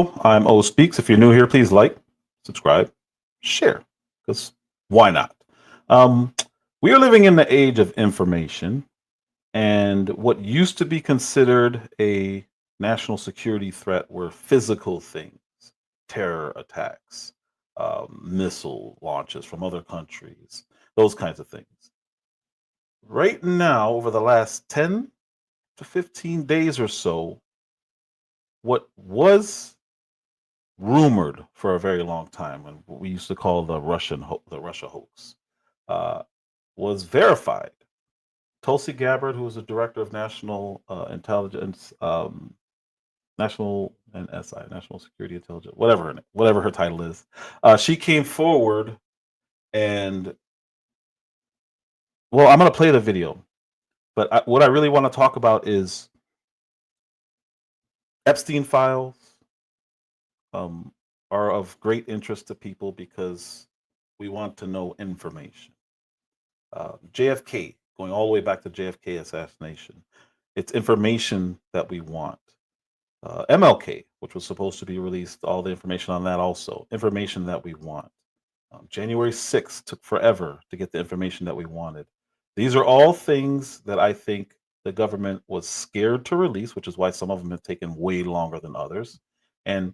Hello, I'm O Speaks. If you're new here, please like, subscribe, share, because why not? Um, we are living in the age of information, and what used to be considered a national security threat were physical things, terror attacks, missile launches from other countries, those kinds of things. Right now, over the last 10 to 15 days or so, what was rumored for a very long time, and what we used to call the Russia hoax, uh, was verified. Tulsi Gabbard, who was the director of national intelligence, national and SI, national security intelligence, whatever her title is, she came forward and well, I'm going to play the video, but what I really want to talk about is Epstein files. Um, are of great interest to people because we want to know information. JFK, going all the way back to JFK assassination, it's information that we want. MLK, which was supposed to be released, all the information on that also, information that we want. January 6th took forever to get the information that we wanted. These are all things that I think the government was scared to release, which is why some of them have taken way longer than others. And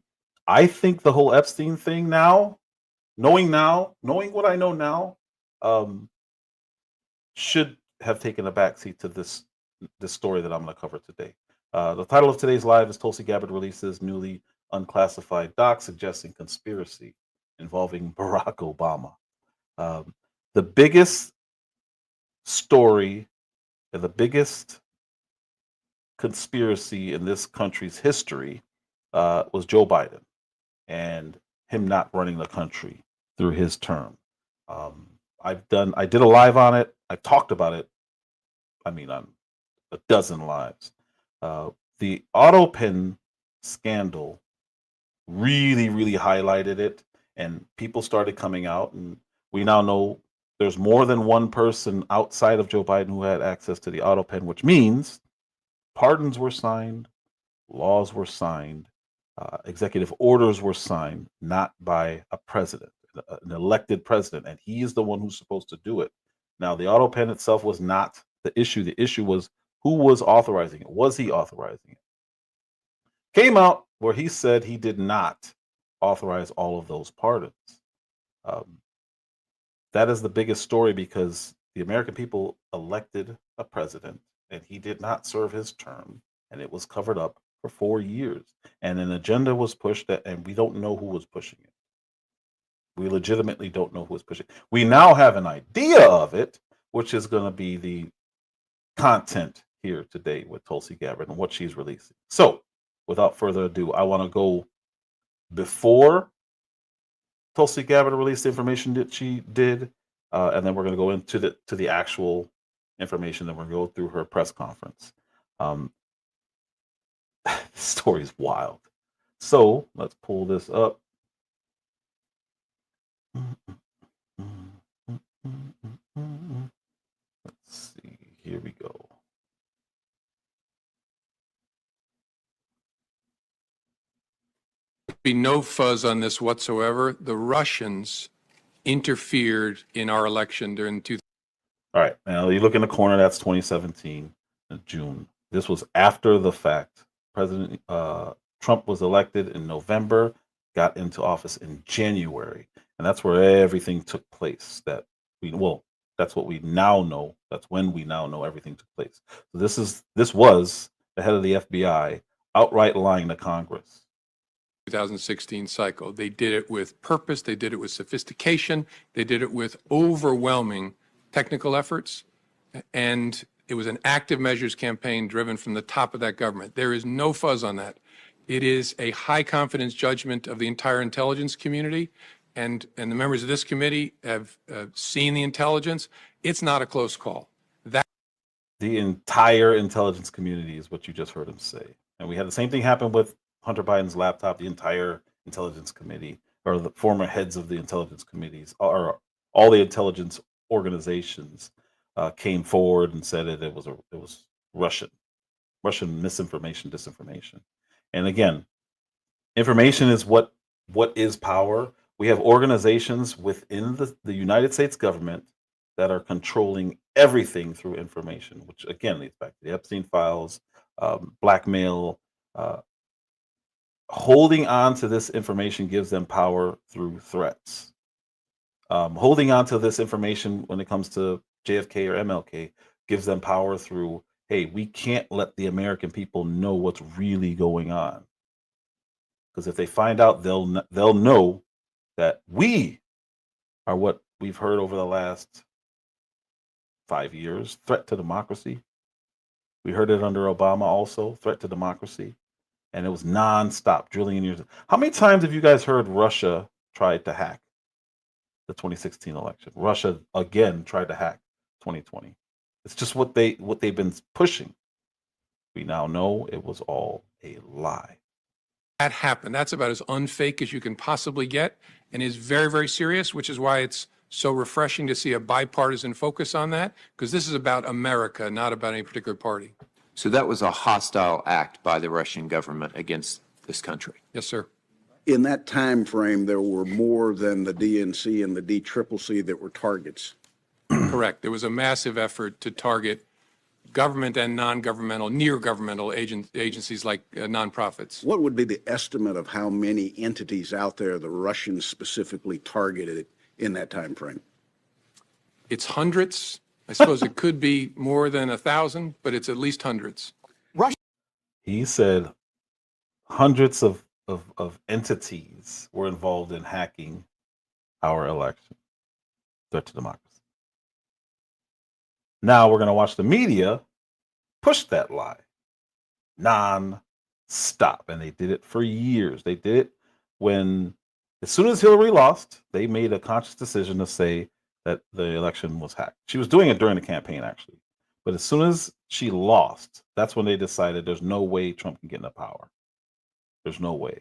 I think the whole Epstein thing knowing what I know now, um, should have taken a backseat to this story that I'm going to cover today. The title of today's live is Tulsi Gabbard releases newly unclassified doc suggesting conspiracy involving Barack Obama. The biggest story and the biggest conspiracy in this country's history was Joe Biden and him not running the country through his term. I did a live on it. I talked about it. I mean, on a dozen lives. The auto pen scandal really, really highlighted it, and people started coming out, and we now know there's more than one person outside of Joe Biden who had access to the auto pen, which means pardons were signed, laws were signed, executive orders were signed, not by a president, an elected president, and he is the one who's supposed to do it. Now, the auto pen itself was not the issue. The issue was who was authorizing it. Was he authorizing it? Came out where he said he did not authorize all of those pardons. Um, that is the biggest story because the American people elected a president and he did not serve his term, and it was covered up for 4 years. And an agenda was pushed and we don't know who was pushing it. We legitimately don't know who was pushing it. We now have an idea of it, which is going to be the content here today with Tulsi Gabbard and what she's releasing. So, without further ado, I want to go before Tulsi Gabbard released the information that she did, and then we're going to go into the actual information. Then we're going to go through her press conference. The story is wild. So let's pull this up. Let's see. Here we go. Be no fuzz on this whatsoever. The Russians interfered in our election during All right, now you look in the corner. That's 2017 June. This was after the fact. President Trump was elected in November, got into office in January, and that's where everything took place. That's what we now know. That's when we now know everything took place. So this was the head of the FBI outright lying to Congress. 2016 cycle. They did it with purpose. They did it with sophistication. They did it with overwhelming technical efforts. And it was an active measures campaign driven from the top of that government. There is no fuzz on that. It is a high confidence judgment of the entire intelligence community. And the members of this committee have seen the intelligence. It's not a close call. The entire intelligence community is what you just heard him say. And we had the same thing happen with Hunter Biden's laptop. The entire intelligence committee, or the former heads of the intelligence committees, or all the intelligence organizations, came forward and said it was Russian misinformation, disinformation. And again, Information is what is power. We have organizations within the United States government that are controlling everything through information, which again leads back to the Epstein files, blackmail. Holding on to this information gives them power through threats. Holding on to this information when it comes to JFK or MLK gives them power through, hey, we can't let the American people know what's really going on. Because if they find out, they'll know that we are what we've heard over the last 5 years, threat to democracy. We heard it under Obama also, threat to democracy. And it was nonstop, drilling in years. How many times have you guys heard Russia tried to hack the 2016 election? Russia again tried to hack 2020. It's just what they've been pushing. We now know it was all a lie. That happened. That's about as unfake as you can possibly get, and is very, very serious, which is why it's so refreshing to see a bipartisan focus on that, because this is about America, not about any particular party. So that was a hostile act by the Russian government against this country. Yes, sir. In that time frame, there were more than the DNC and the DCCC that were targets. Correct. There was a massive effort to target government and non-governmental, near-governmental agencies like nonprofits. What would be the estimate of how many entities out there the Russians specifically targeted in that time frame? It's hundreds. I suppose it could be more than 1,000, but it's at least hundreds. He said hundreds of entities were involved in hacking our election. Threat to democracy. Now we're going to watch the media push that lie non-stop. And they did it for years. They did it when, as soon as Hillary lost, they made a conscious decision to say that the election was hacked. She was doing it during the campaign, actually. But as soon as she lost, that's when they decided there's no way Trump can get into power. There's no way.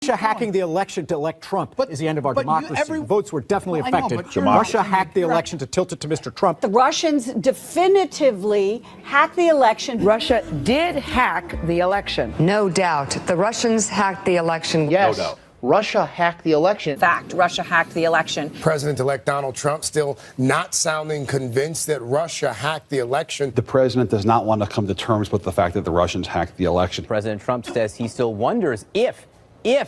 Russia hacking the election to elect Trump is the end of our democracy. Votes were definitely affected. Russia Russia hacked the election to tilt it to Mr. Trump. The Russians definitively hacked the election. Russia did hack the election. No doubt. The Russians hacked the election. Yes. No doubt. Russia hacked the election. Fact, Russia hacked the election. President-elect Donald Trump still not sounding convinced that Russia hacked the election. The president does not want to come to terms with the fact that the Russians hacked the election. President Trump says he still wonders if the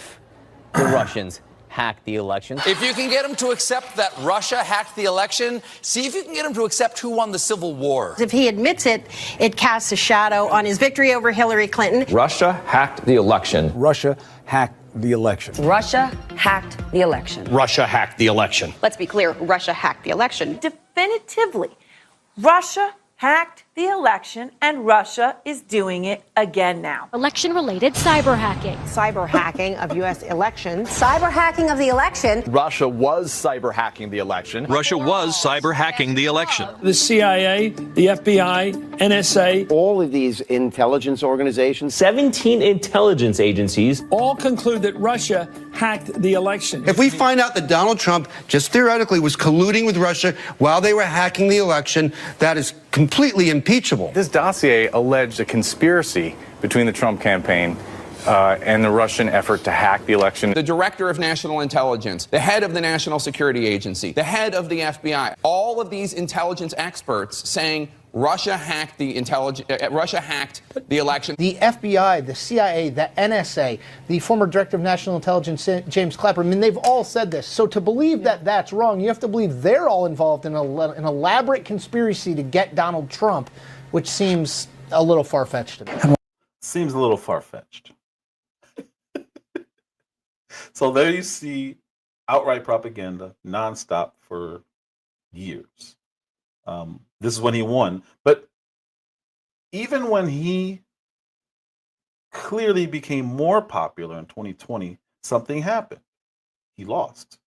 Russians hacked the election. If you can get him to accept that Russia hacked the election, see if you can get him to accept who won the Civil War. If he admits it, it casts a shadow on his victory over Hillary Clinton. Russia hacked the election. Russia hacked the election. Russia hacked the election. Russia hacked the election. Let's be clear, Russia hacked the election. Definitively, Russia hacked the election, and Russia is doing it again now. Election-related cyber hacking. Cyber hacking of U.S. elections. Cyber hacking of the election. Russia was cyber hacking the election. Russia was cyber hacking the election. The CIA, the FBI, NSA. All of these intelligence organizations. 17 intelligence agencies. All conclude that Russia hacked the election. If we find out that Donald Trump just theoretically was colluding with Russia while they were hacking the election, that is completely impeachable. This dossier alleged a conspiracy between the Trump campaign and the Russian effort to hack the election. The director of national intelligence, the head of the National Security Agency, the head of the FBI, all of these intelligence experts saying Russia hacked the election. The FBI, the CIA, the NSA, the former director of national intelligence, James Clapper, I mean, they've all said this. So to believe that that's wrong, you have to believe they're all involved in an elaborate conspiracy to get Donald Trump, which seems a little far-fetched to me. Seems a little far-fetched. So there you see outright propaganda nonstop for years. This is when he won. But even when he clearly became more popular in 2020, something happened. He lost.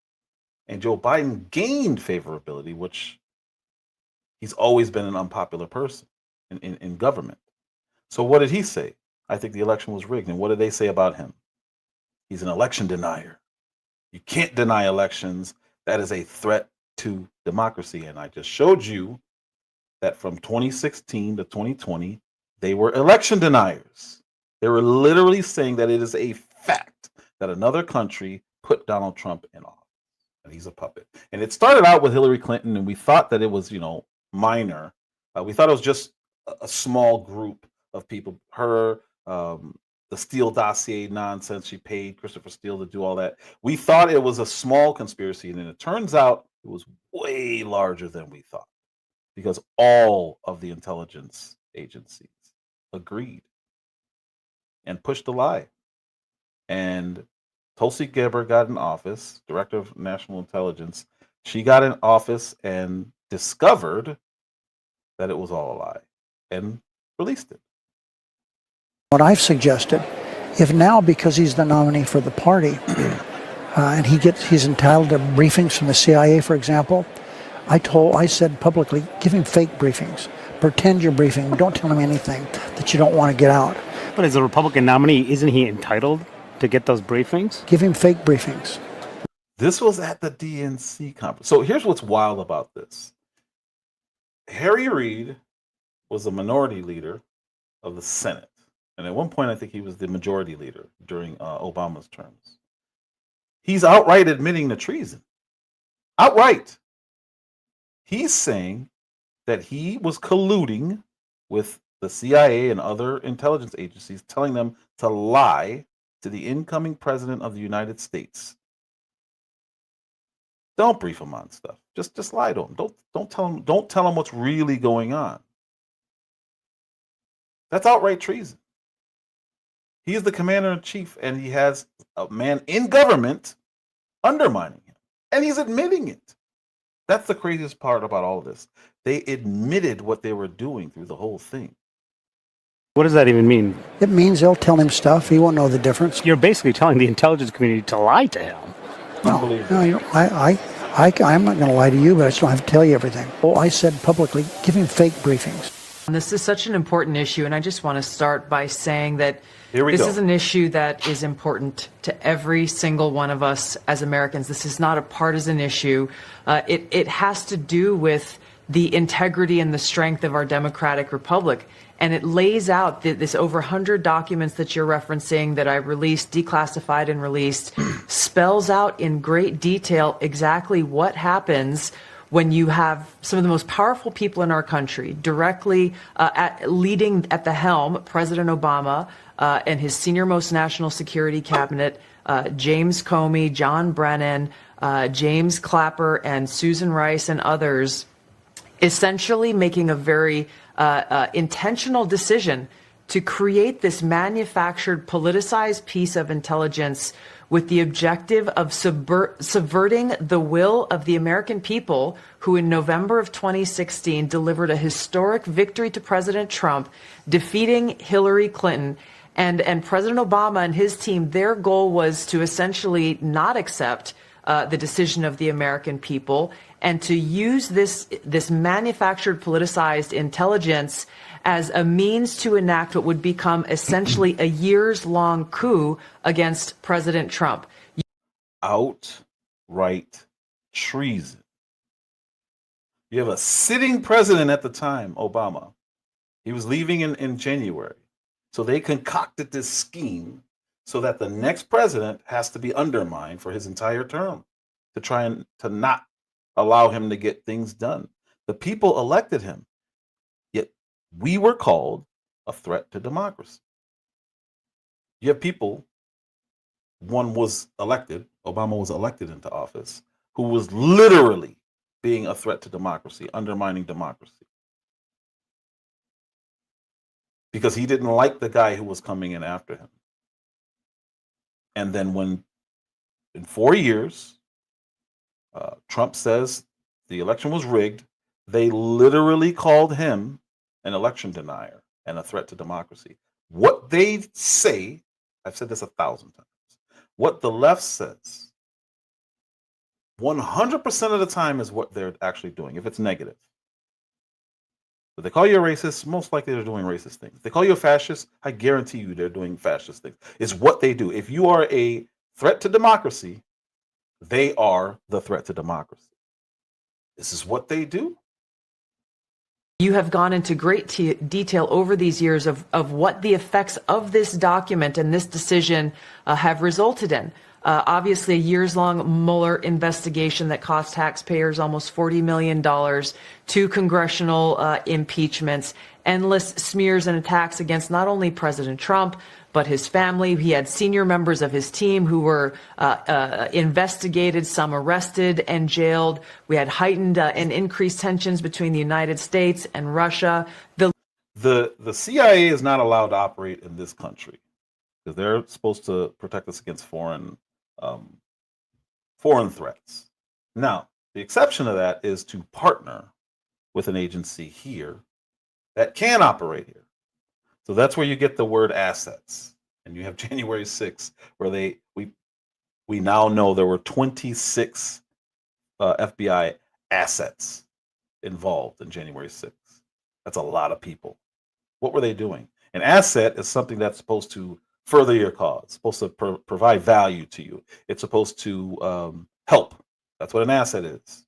And Joe Biden gained favorability, which he's always been an unpopular person in government. So what did he say? I think the election was rigged. And what did they say about him? He's an election denier. You can't deny elections. That is a threat to democracy. And I just showed you that from 2016 to 2020, they were election deniers. They were literally saying that it is a fact that another country put Donald Trump in office, and he's a puppet. And it started out with Hillary Clinton, and we thought that it was, minor. We thought it was just a small group of people. Her, the Steele dossier nonsense. She paid Christopher Steele to do all that. We thought it was a small conspiracy, and then it turns out it was way larger than we thought, because all of the intelligence agencies agreed and pushed the lie. And Tulsi Gabbard got in office, Director of National Intelligence. She got in office and discovered that it was all a lie and released it. What I've suggested, if now, because he's the nominee for the party, and he's entitled to briefings from the CIA, for example, I said publicly, give him fake briefings. Pretend you're briefing. Don't tell him anything that you don't want to get out. But as a Republican nominee, isn't he entitled to get those briefings? Give him fake briefings. This was at the DNC conference. So here's what's wild about this. Harry Reid was the minority leader of the Senate. And at one point, I think he was the majority leader during Obama's terms. He's outright admitting to treason. Outright. He's saying that he was colluding with the CIA and other intelligence agencies, telling them to lie to the incoming president of the United States. Don't brief him on stuff. Just lie to him. Don't tell him what's really going on. That's outright treason. He is the commander in chief, and he has a man in government undermining him, and he's admitting it. That's the craziest part about all of this. They admitted what they were doing through the whole thing. What does that even mean? It means they'll tell him stuff. He won't know the difference. You're basically telling the intelligence community to lie to him. No, I'm not going to lie to you, but I still have to tell you everything. Oh, I said publicly, give him fake briefings. This is such an important issue, and I just want to start by saying that this is an issue that is important to every single one of us as Americans. This is not a partisan issue. It has to do with the integrity and the strength of our democratic republic. And it lays out this over 100 documents that you're referencing that I released, declassified and released, spells out in great detail exactly what happens when you have some of the most powerful people in our country directly leading at the helm, President Obama and his senior-most national security cabinet, James Comey, John Brennan, James Clapper, and Susan Rice and others, essentially making a very intentional decision to create this manufactured, politicized piece of intelligence with the objective of subverting the will of the American people, who in November of 2016 delivered a historic victory to President Trump, defeating Hillary Clinton. And President Obama and his team, their goal was to essentially not accept the decision of the American people, and to use this manufactured, politicized intelligence as a means to enact what would become essentially a years-long coup against President Trump. Outright treason. You have a sitting president at the time, Obama. He was leaving in January. So they concocted this scheme so that the next president has to be undermined for his entire term, to try and to not allow him to get things done. The people elected him, yet we were called a threat to democracy. You have people, one was elected, Obama was elected into office, who was literally being a threat to democracy, undermining democracy. Because he didn't like the guy who was coming in after him. And then when, in 4 years, Trump says the election was rigged, they literally called him an election denier and a threat to democracy. What they say, I've said this 1,000 times, what the left says, 100% of the time is what they're actually doing, if it's negative. If they call you a racist, most likely they're doing racist things. If they call you a fascist, I guarantee you they're doing fascist things. It's what they do. If you are a threat to democracy, they are the threat to democracy. This is what they do. You have gone into great detail over these years of what the effects of this document and this decision have resulted in. Obviously, a years-long Mueller investigation that cost taxpayers almost $40 million, 2 congressional impeachments, endless smears and attacks against not only President Trump, but his family. He had senior members of his team who were investigated, some arrested and jailed. We had heightened and increased tensions between the United States and Russia. The CIA is not allowed to operate in this country because they're supposed to protect us against foreign threats. Now, the exception to that is to partner with an agency here that can operate here. So that's where you get the word assets. And you have January 6th, where we now know there were 26 FBI assets involved in January 6th. That's a lot of people. What were they doing? An asset is something that's supposed to further your cause, supposed to provide value to you. It's supposed to help. That's what an asset is.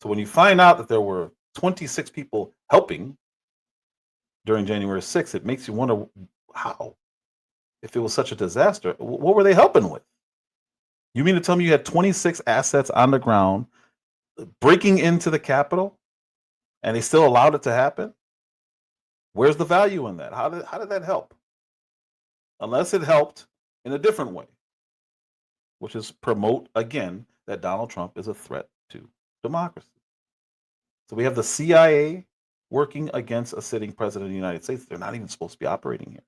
So when you find out that there were 26 people helping during January 6th, it makes you wonder how. If it was such a disaster, what were they helping with? You mean to tell me you had 26 assets on the ground breaking into the Capitol and they still allowed it to happen? Where's the value in that? How did that help? Unless it helped in a different way, which is promote, again, that Donald Trump is a threat to democracy. So we have the CIA working against a sitting president of the United States. They're not even supposed to be operating here.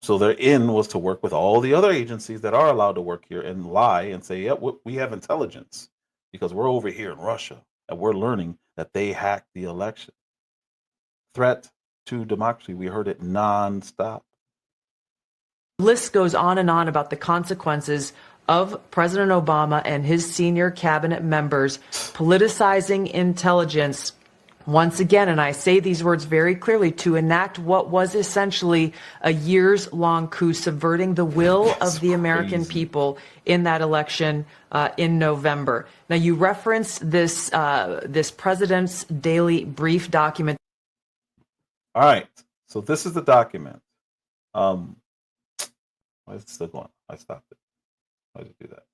So their in was to work with all the other agencies that are allowed to work here and lie and say, yeah, we have intelligence because we're over here in Russia and we're learning that they hacked the election. Threat to democracy. We heard it nonstop. The list goes on and on about the consequences of President Obama and his senior cabinet members politicizing intelligence once again, and I say these words very clearly, to enact what was essentially a years-long coup, subverting the will of the American people in that election in November. Now, you referenced this president's daily brief document. All right, so this is the document. Why is it still going? I stopped it. Why did it do that?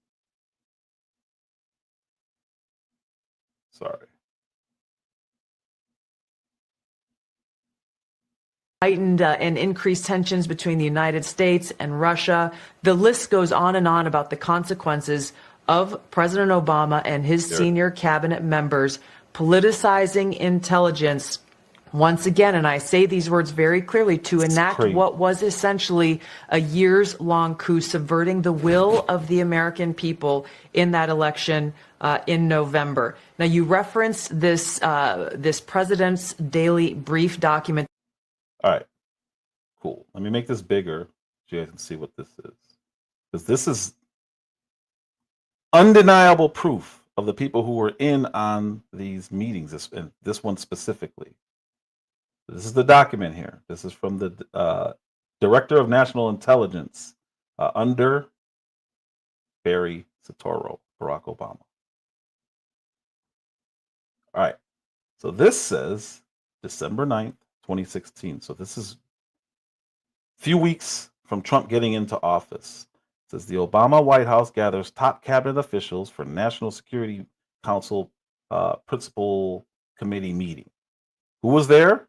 Sorry. Heightened and increased tensions between the United States and Russia. The list goes on and on about the consequences of President Obama and his senior cabinet members politicizing intelligence once again, and I say these words very clearly, to enact what was essentially a years-long coup, subverting the will of the American people in that election in November. Now, you referenced this president's daily brief document. All right, cool. Let me make this bigger so you guys can see what this is. Because this is undeniable proof of the people who were in on these meetings, and this one specifically. This is the document here. This is from the Director of National Intelligence under Barry Soetoro, Barack Obama. All right, so this says December 9th, 2016. So this is a few weeks from Trump getting into office. It says the Obama White House gathers top cabinet officials for National Security Council Principal Committee meeting. Who was there?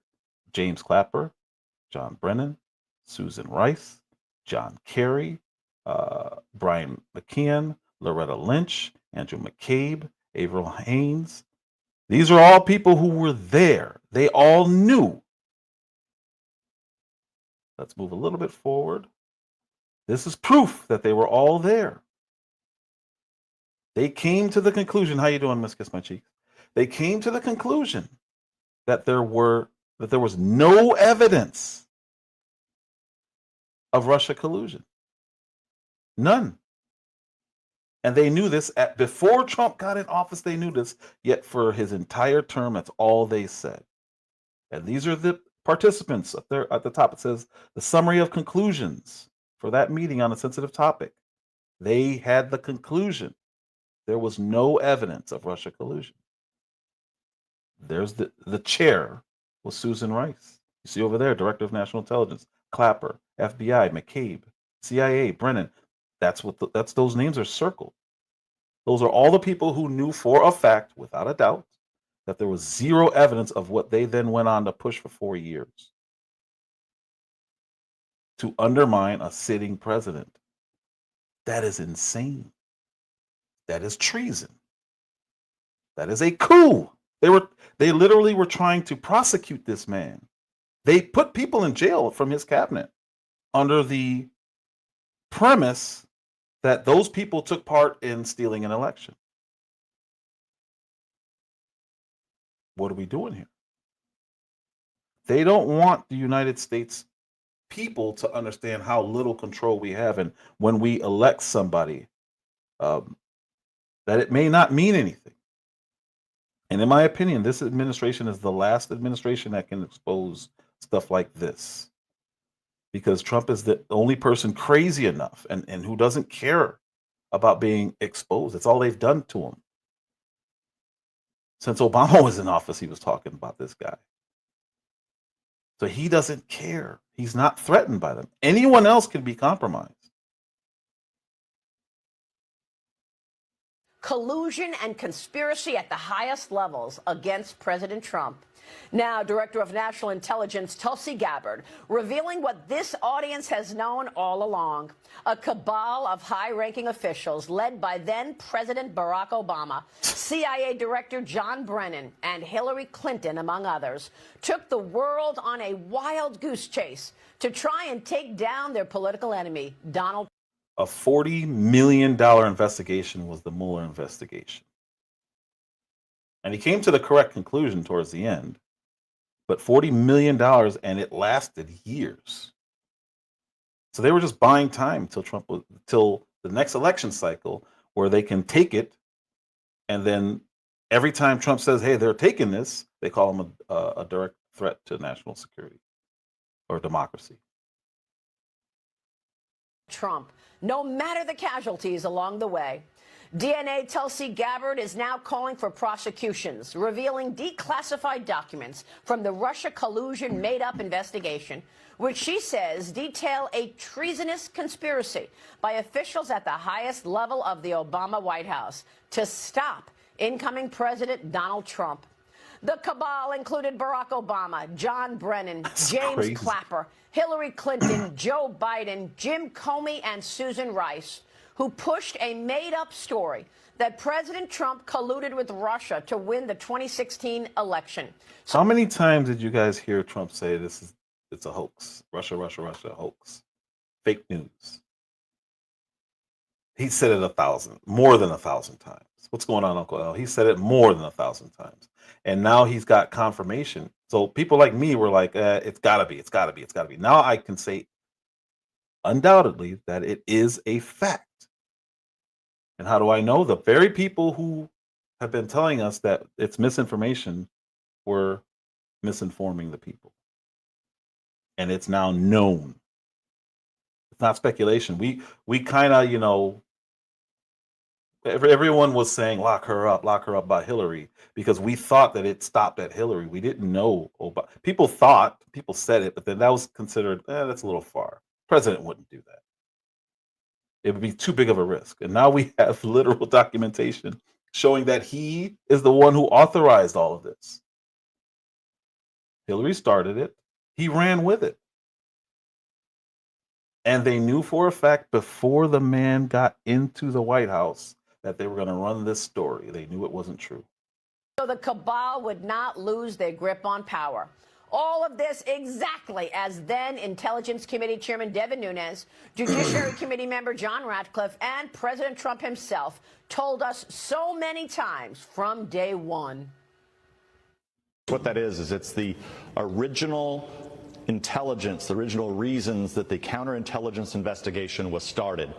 James Clapper, John Brennan, Susan Rice, John Kerry, Brian McKeon, Loretta Lynch, Andrew McCabe, Avril Haines. These are all people who were there. They all knew. Let's move a little bit forward. This is proof that they were all there. They came to the conclusion. How you doing, Miss Kiss My Cheeks? They came to the conclusion that there was no evidence of Russia collusion. None. And they knew this before Trump got in office. They knew this, yet for his entire term, that's all they said. And these are the participants up there at the top. It says the summary of conclusions for that meeting on a sensitive topic. They had the conclusion there was no evidence of Russia collusion. There's the chair was Susan Rice. You see over there, Director of National Intelligence, Clapper, FBI, McCabe, CIA, Brennan. That's those names are circled. Those are all the people who knew for a fact, without a doubt, that there was zero evidence of what they then went on to push for 4 years to undermine a sitting president. That is insane. That is treason. That is a coup. They literally were trying to prosecute this man. They put people in jail from his cabinet under the premise that those people took part in stealing an election. What are we doing here? They don't want the United States people to understand how little control we have, and when we elect somebody, that it may not mean anything. And in my opinion, this administration is the last administration that can expose stuff like this, because Trump is the only person crazy enough and who doesn't care about being exposed. It's all they've done to him. Since Obama was in office, he was talking about this guy. So he doesn't care. He's not threatened by them. Anyone else can be compromised. Collusion and conspiracy at the highest levels against President Trump. Now, Director of National Intelligence Tulsi Gabbard revealing what this audience has known all along. A cabal of high-ranking officials led by then-President Barack Obama, CIA Director John Brennan, and Hillary Clinton, among others, took the world on a wild goose chase to try and take down their political enemy, Donald Trump. A $40 million investigation was the Mueller investigation. And he came to the correct conclusion towards the end. But $40 million, and it lasted years. So they were just buying time till the next election cycle, where they can take it, and then every time Trump says, hey, they're taking this, they call him a direct threat to national security or democracy. Trump, no matter the casualties along the way. DNA Tulsi Gabbard is now calling for prosecutions, revealing declassified documents from the Russia collusion made-up investigation, which she says detail a treasonous conspiracy by officials at the highest level of the Obama White House to stop incoming President Donald Trump. The cabal included Barack Obama, John Brennan, James Clapper, Hillary Clinton, Joe Biden, Jim Comey, and Susan Rice, who pushed a made-up story that President Trump colluded with Russia to win the 2016 election. How many times did you guys hear Trump say it's a hoax? Russia, hoax. Fake news. He said it more than 1,000 times. What's going on, Uncle L? He said it more than 1,000 times. And now he's got confirmation. So people like me were like, it's gotta be. Now I can say undoubtedly that it is a fact. And how do I know? The very people who have been telling us that it's misinformation were misinforming the people. And it's now known. It's not speculation. We kind of, everyone was saying lock her up about Hillary, because we thought that it stopped at Hillary. We didn't know. People said it, but then that was considered, that's a little far. President wouldn't do that. It would be too big of a risk. And now we have literal documentation showing that he is the one who authorized all of this. Hillary started it. He ran with it. And they knew for a fact before the man got into the White House that they were going to run this story. They knew it wasn't true. So the cabal would not lose their grip on power. All of this exactly as then Intelligence Committee Chairman Devin Nunes, Judiciary Committee member John Ratcliffe, and President Trump himself told us so many times from day one. What that is it's the original intelligence, the original reasons that the counterintelligence investigation was started.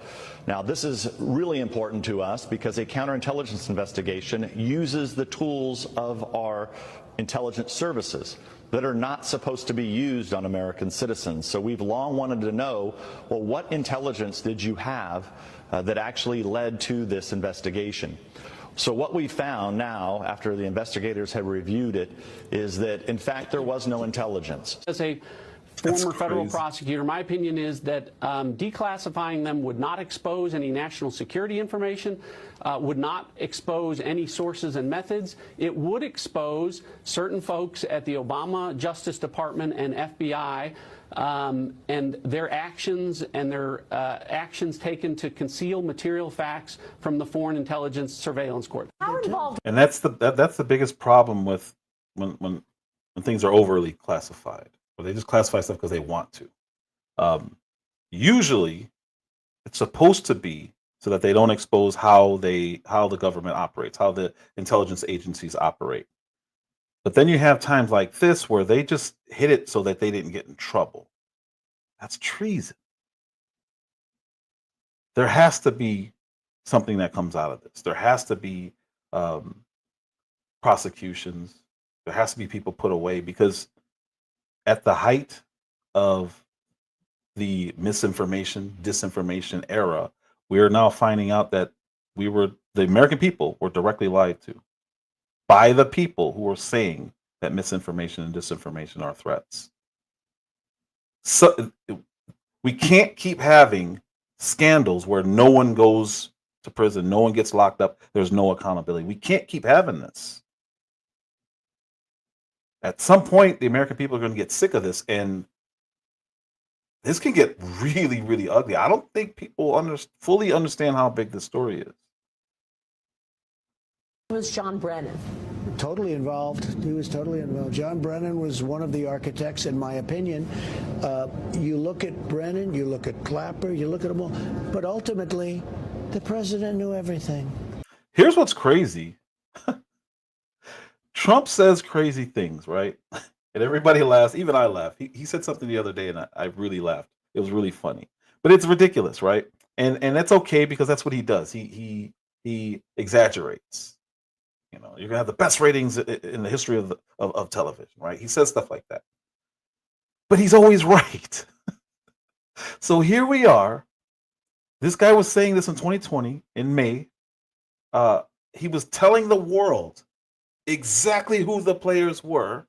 Now, this is really important to us because a counterintelligence investigation uses the tools of our intelligence services that are not supposed to be used on American citizens. So we've long wanted to know, well, what intelligence did you have that actually led to this investigation? So what we found now, after the investigators have reviewed it, is that, in fact, there was no intelligence. As a former federal prosecutor, my opinion is that declassifying them would not expose any national security information, would not expose any sources and methods. It would expose certain folks at the Obama Justice Department and FBI and their actions actions taken to conceal material facts from the Foreign Intelligence Surveillance Court. How involved? And that's the biggest problem with when things are overly classified, or they just classify stuff because they want to. Usually, it's supposed to be so that they don't expose how the government operates, how the intelligence agencies operate. But then you have times like this where they just hid it so that they didn't get in trouble. That's treason. There has to be something that comes out of this. There has to be prosecutions. There has to be people put away, because at the height of the misinformation, disinformation era, we are now finding out that the American people were directly lied to by the people who are saying that misinformation and disinformation are threats. So we can't keep having scandals where no one goes to prison, no one gets locked up, there's no accountability. We can't keep having this. At some point, the American people are going to get sick of this, and this can get really, really ugly. I don't think people fully understand how big this story is. Was John Brennan totally involved? He was totally involved. John Brennan was one of the architects, in my opinion. You look at Brennan, you look at Clapper, you look at them all, but ultimately, the president knew everything. Here's what's crazy. Trump says crazy things, right? And everybody laughs. Even I laugh. He said something the other day, and I really laughed. It was really funny, but it's ridiculous, right? And that's okay, because that's what he does. He exaggerates. You know, you're gonna have the best ratings in the history of television, right? He says stuff like that, but he's always right. So here we are. This guy was saying this in 2020 in May. He was telling the world exactly who the players were.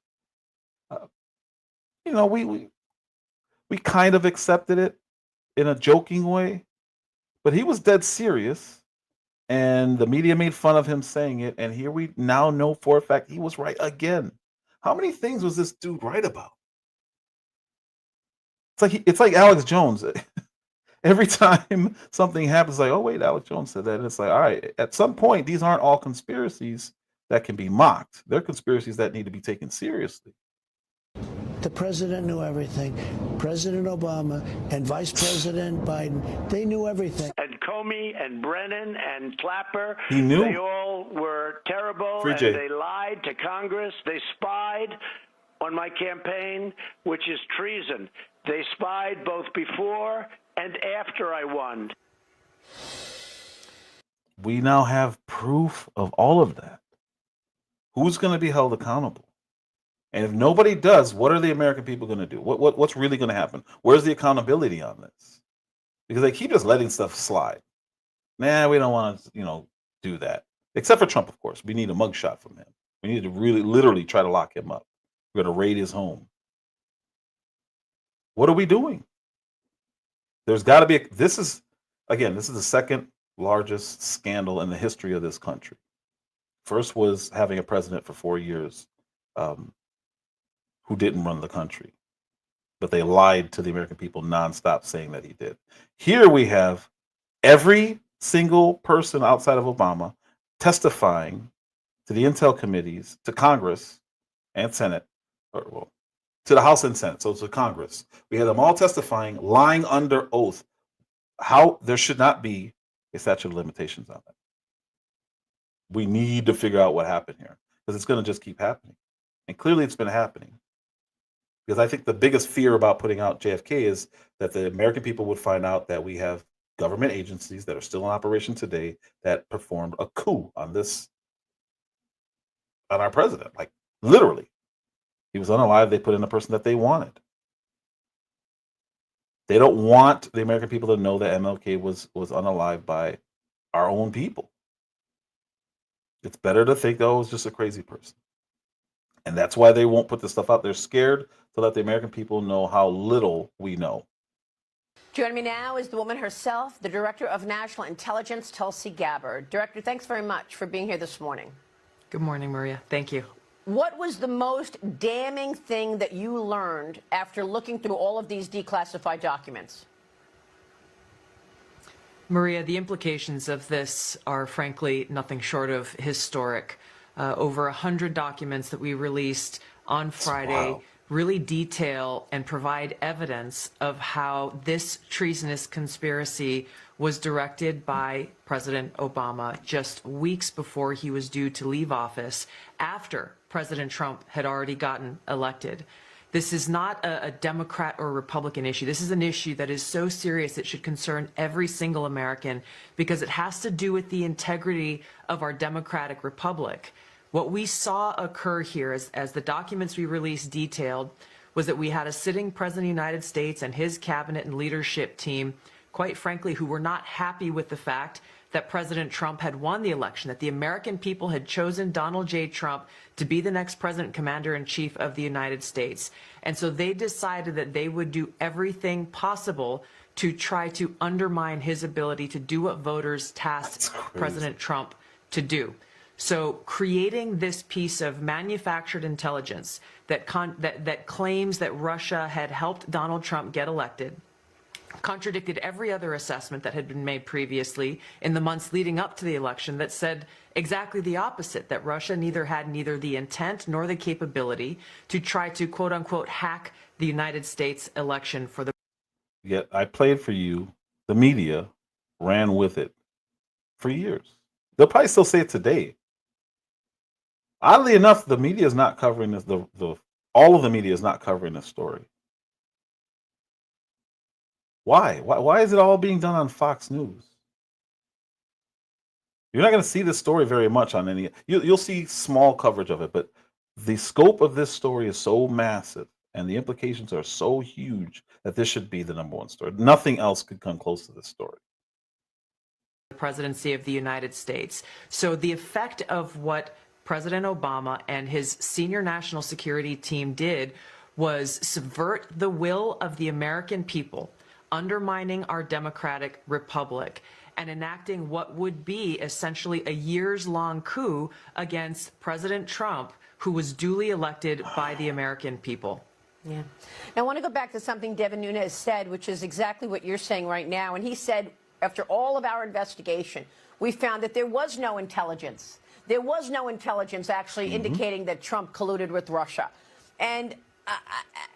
You know, we kind of accepted it in a joking way, but he was dead serious. And the media made fun of him saying it, and here we now know for a fact he was right again. How many things was this dude right about? It's like Alex Jones. Every time something happens, like, oh wait, Alex Jones said that. And it's like, all right, at some point, these aren't all conspiracies that can be mocked. They're conspiracies that need to be taken seriously. The president knew everything. President Obama and Vice President Biden, they knew everything. And Comey and Brennan and Clapper, He knew. They all were terrible, Free and Jay. they lied to Congress. They spied on my campaign, which is treason. They spied both before and after I won. We now have proof of all of that. Who's going to be held accountable? And if nobody does, what are the American people going to do? What's really going to happen? Where's the accountability on this? Because they keep just letting stuff slide. Nah, we don't want to, do that. Except for Trump, of course. We need a mugshot from him. We need to really, literally try to lock him up. We're going to raid his home. What are we doing? There's got to be. This is the second largest scandal in the history of this country. First was having a president for 4 years who didn't run the country, but they lied to the American people nonstop saying that he did. Here we have every single person outside of Obama testifying to the intel committees, to Congress and Senate, to the House and Senate, so to Congress. We had them all testifying, lying under oath. How there should not be a statute of limitations on that. We need to figure out what happened here, because it's going to just keep happening. And clearly it's been happening. Because I think the biggest fear about putting out JFK is that the American people would find out that we have government agencies that are still in operation today that performed a coup on our president. Like, literally. He was unalive. They put in a person that they wanted. They don't want the American people to know that MLK was unalive by our own people. It's better to think, oh, it's just a crazy person. And that's why they won't put this stuff out. They're scared to let the American people know how little we know. Joining me now is the woman herself, the Director of National Intelligence, Tulsi Gabbard. Director, thanks very much for being here this morning. Good morning, Maria. Thank you. What was the most damning thing that you learned after looking through all of these declassified documents? Maria, the implications of this are frankly nothing short of historic. Over 100 documents that we released on Friday really detail and provide evidence of how this treasonous conspiracy was directed by President Obama just weeks before he was due to leave office, after President Trump had already gotten elected. This is not a Democrat or Republican issue. This is an issue that is so serious it should concern every single American, because it has to do with the integrity of our democratic republic. What we saw occur here, as the documents we released detailed, was that we had a sitting president of the United States and his cabinet and leadership team, quite frankly, who were not happy with the fact that President Trump had won the election, that the American people had chosen Donald J. Trump to be the next president, commander-in-chief of the United States. And so they decided that they would do everything possible to try to undermine his ability to do what voters tasked President Trump to do. So creating this piece of manufactured intelligence that claims that Russia had helped Donald Trump get elected contradicted every other assessment that had been made previously in the months leading up to the election that said exactly the opposite, that Russia had neither the intent nor the capability to try to, quote unquote, hack the United States election for the. Yet I played for you. The media ran with it for years. They'll probably still say it today. Oddly enough, the media is not covering this. All of the media is not covering this story. Why? Why is it all being done on Fox News? You're not going to see this story very much on any. You'll see small coverage of it, but the scope of this story is so massive and the implications are so huge that this should be the #1 story. Nothing else could come close to this story. The presidency of the United States. So the effect of what President Obama and his senior national security team did was subvert the will of the American people, undermining our democratic republic, and enacting what would be essentially a years-long coup against President Trump, who was duly elected by the American people. Yeah. Now, I want to go back to something Devin Nunes said, which is exactly what you're saying right now. And he said, after all of our investigation, we found that there was no intelligence. There was no intelligence actually indicating that Trump colluded with Russia. And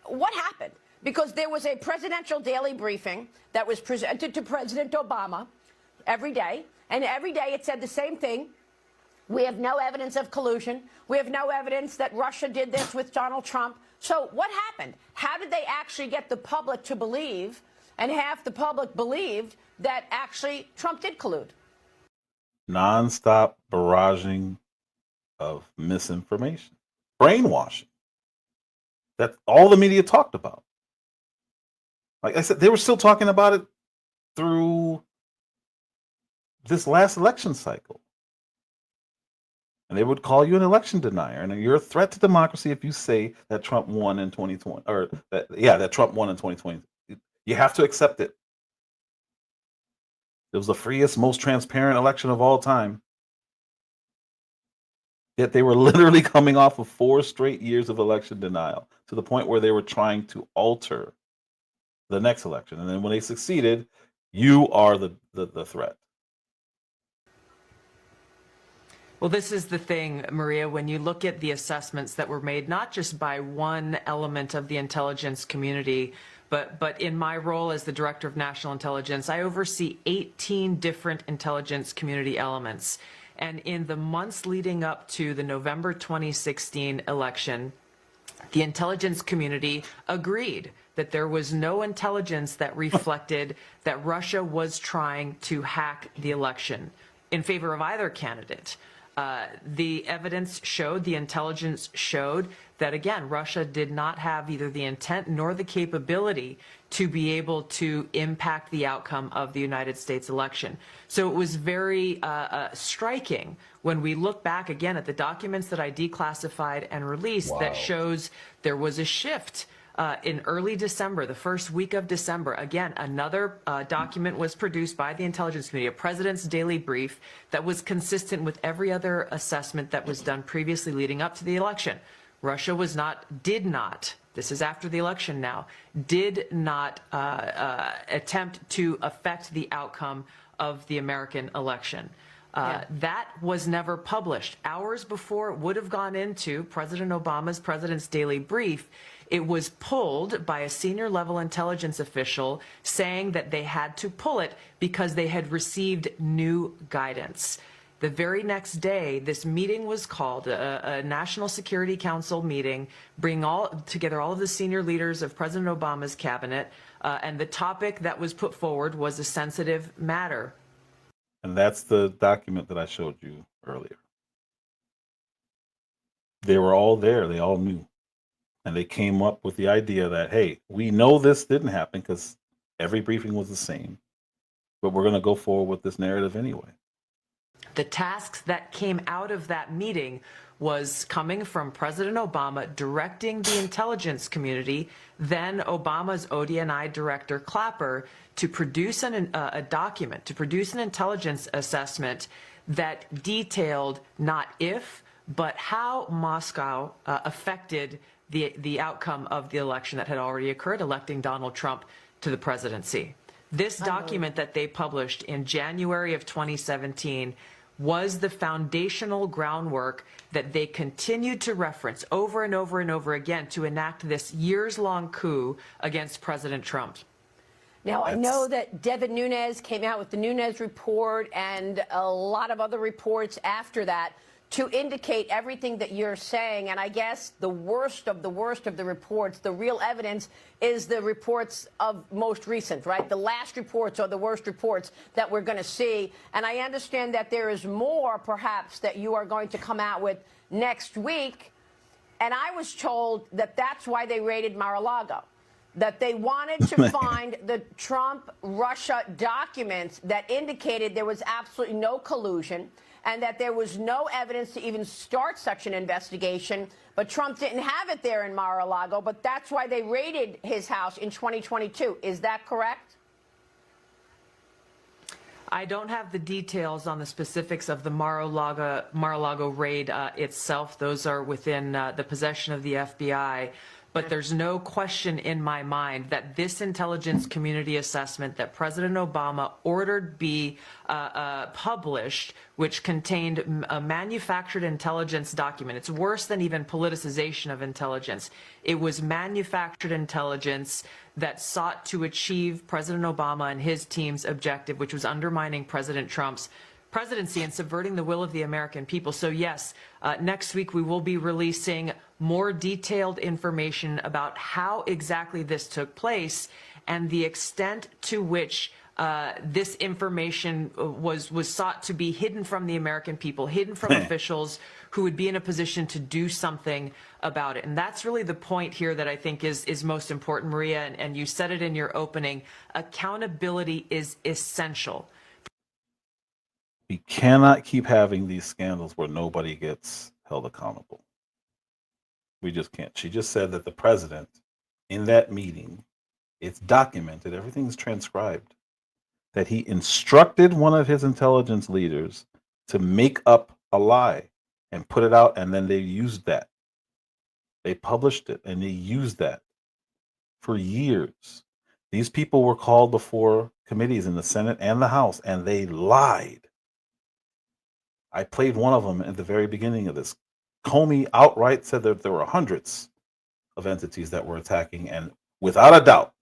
what happened? Because there was a presidential daily briefing that was presented to President Obama every day. And every day it said the same thing. We have no evidence of collusion. We have no evidence that Russia did this with Donald Trump. So what happened? How did they actually get the public to believe, and half the public believed, that actually Trump did collude? Nonstop barraging of misinformation, brainwashing. That's all the media talked about. Like I said, they were still talking about it through this last election cycle. And they would call you an election denier, and you're a threat to democracy if you say that Trump won in 2020, or that Trump won in 2020. You have to accept it. It was the freest, most transparent election of all time. Yet they were literally coming off of 4 straight years of election denial, to the point where they were trying to alter the next election. And then when they succeeded, you are the threat. Well, this is the thing, Maria, when you look at the assessments that were made, not just by one element of the intelligence community, but in my role as the Director of National Intelligence, I oversee 18 different intelligence community elements. And in the months leading up to the November 2016 election, the intelligence community agreed that there was no intelligence that reflected that Russia was trying to hack the election in favor of either candidate. The evidence showed, the intelligence showed that, again, Russia did not have either the intent nor the capability to be able to impact the outcome of the United States election. So it was very striking when we look back again at the documents that I declassified and released that shows there was a shift in early December, the first week of December. Again, another document was produced by the intelligence community, a president's daily brief that was consistent with every other assessment that was done previously leading up to the election. Russia did not, this is after the election now, did not attempt to affect the outcome of the American election. That was never published. Hours before it would have gone into President Obama's President's Daily Brief, it was pulled by a senior level intelligence official saying that they had to pull it because they had received new guidance. The very next day, this meeting was called, a National Security Council meeting, bring together all of the senior leaders of President Obama's cabinet, and the topic that was put forward was a sensitive matter. And that's the document that I showed you earlier. They were all there. They all knew. And they came up with the idea that, hey, we know this didn't happen because every briefing was the same, but we're going to go forward with this narrative anyway. The tasks that came out of that meeting was coming from President Obama directing the intelligence community, then Obama's ODNI director Clapper, to produce a document, to produce an intelligence assessment that detailed not if, but how Moscow affected the outcome of the election that had already occurred, electing Donald Trump to the presidency. This document that they published in January of 2017 was the foundational groundwork that they continued to reference over and over and over again to enact this years-long coup against President Trump. Now, I know that Devin Nunes came out with the Nunes report and a lot of other reports after that to indicate everything that you're saying. And I guess the worst of the reports, the real evidence, is the reports of most recent, right? The last reports are the worst reports that we're going to see. And I understand that there is more, perhaps, that you are going to come out with next week. And I was told that that's why they raided Mar-a-Lago, that they wanted to find the Trump-Russia documents that indicated there was absolutely no collusion and that there was no evidence to even start such an investigation. But Trump didn't have it there in Mar-a-Lago, but that's why they raided his house in 2022. Is that correct? I don't have the details on the specifics of the Mar-a-Lago raid itself. Those are within the possession of the FBI. But there's no question in my mind that this intelligence community assessment that President Obama ordered be published, which contained a manufactured intelligence document. It's worse than even politicization of intelligence. It was manufactured intelligence that sought to achieve President Obama and his team's objective, which was undermining President Trump's presidency and subverting the will of the American people. So yes, next week we will be releasing more detailed information about how exactly this took place and the extent to which this information was sought to be hidden from the American people, hidden from officials who would be in a position to do something about it. And that's really the point here that I think is most important, Maria, and you said it in your opening. Accountability is essential. We cannot keep having these scandals where nobody gets held accountable. We just can't. She just said that the president, in that meeting, it's documented, everything's transcribed, that he instructed one of his intelligence leaders to make up a lie and put it out, and then they used that. They published it, and they used that for years. These people were called before committees in the Senate and the House, and they lied. I played one of them at the very beginning of this. Comey outright said that there were hundreds of entities that were attacking and, without a doubt,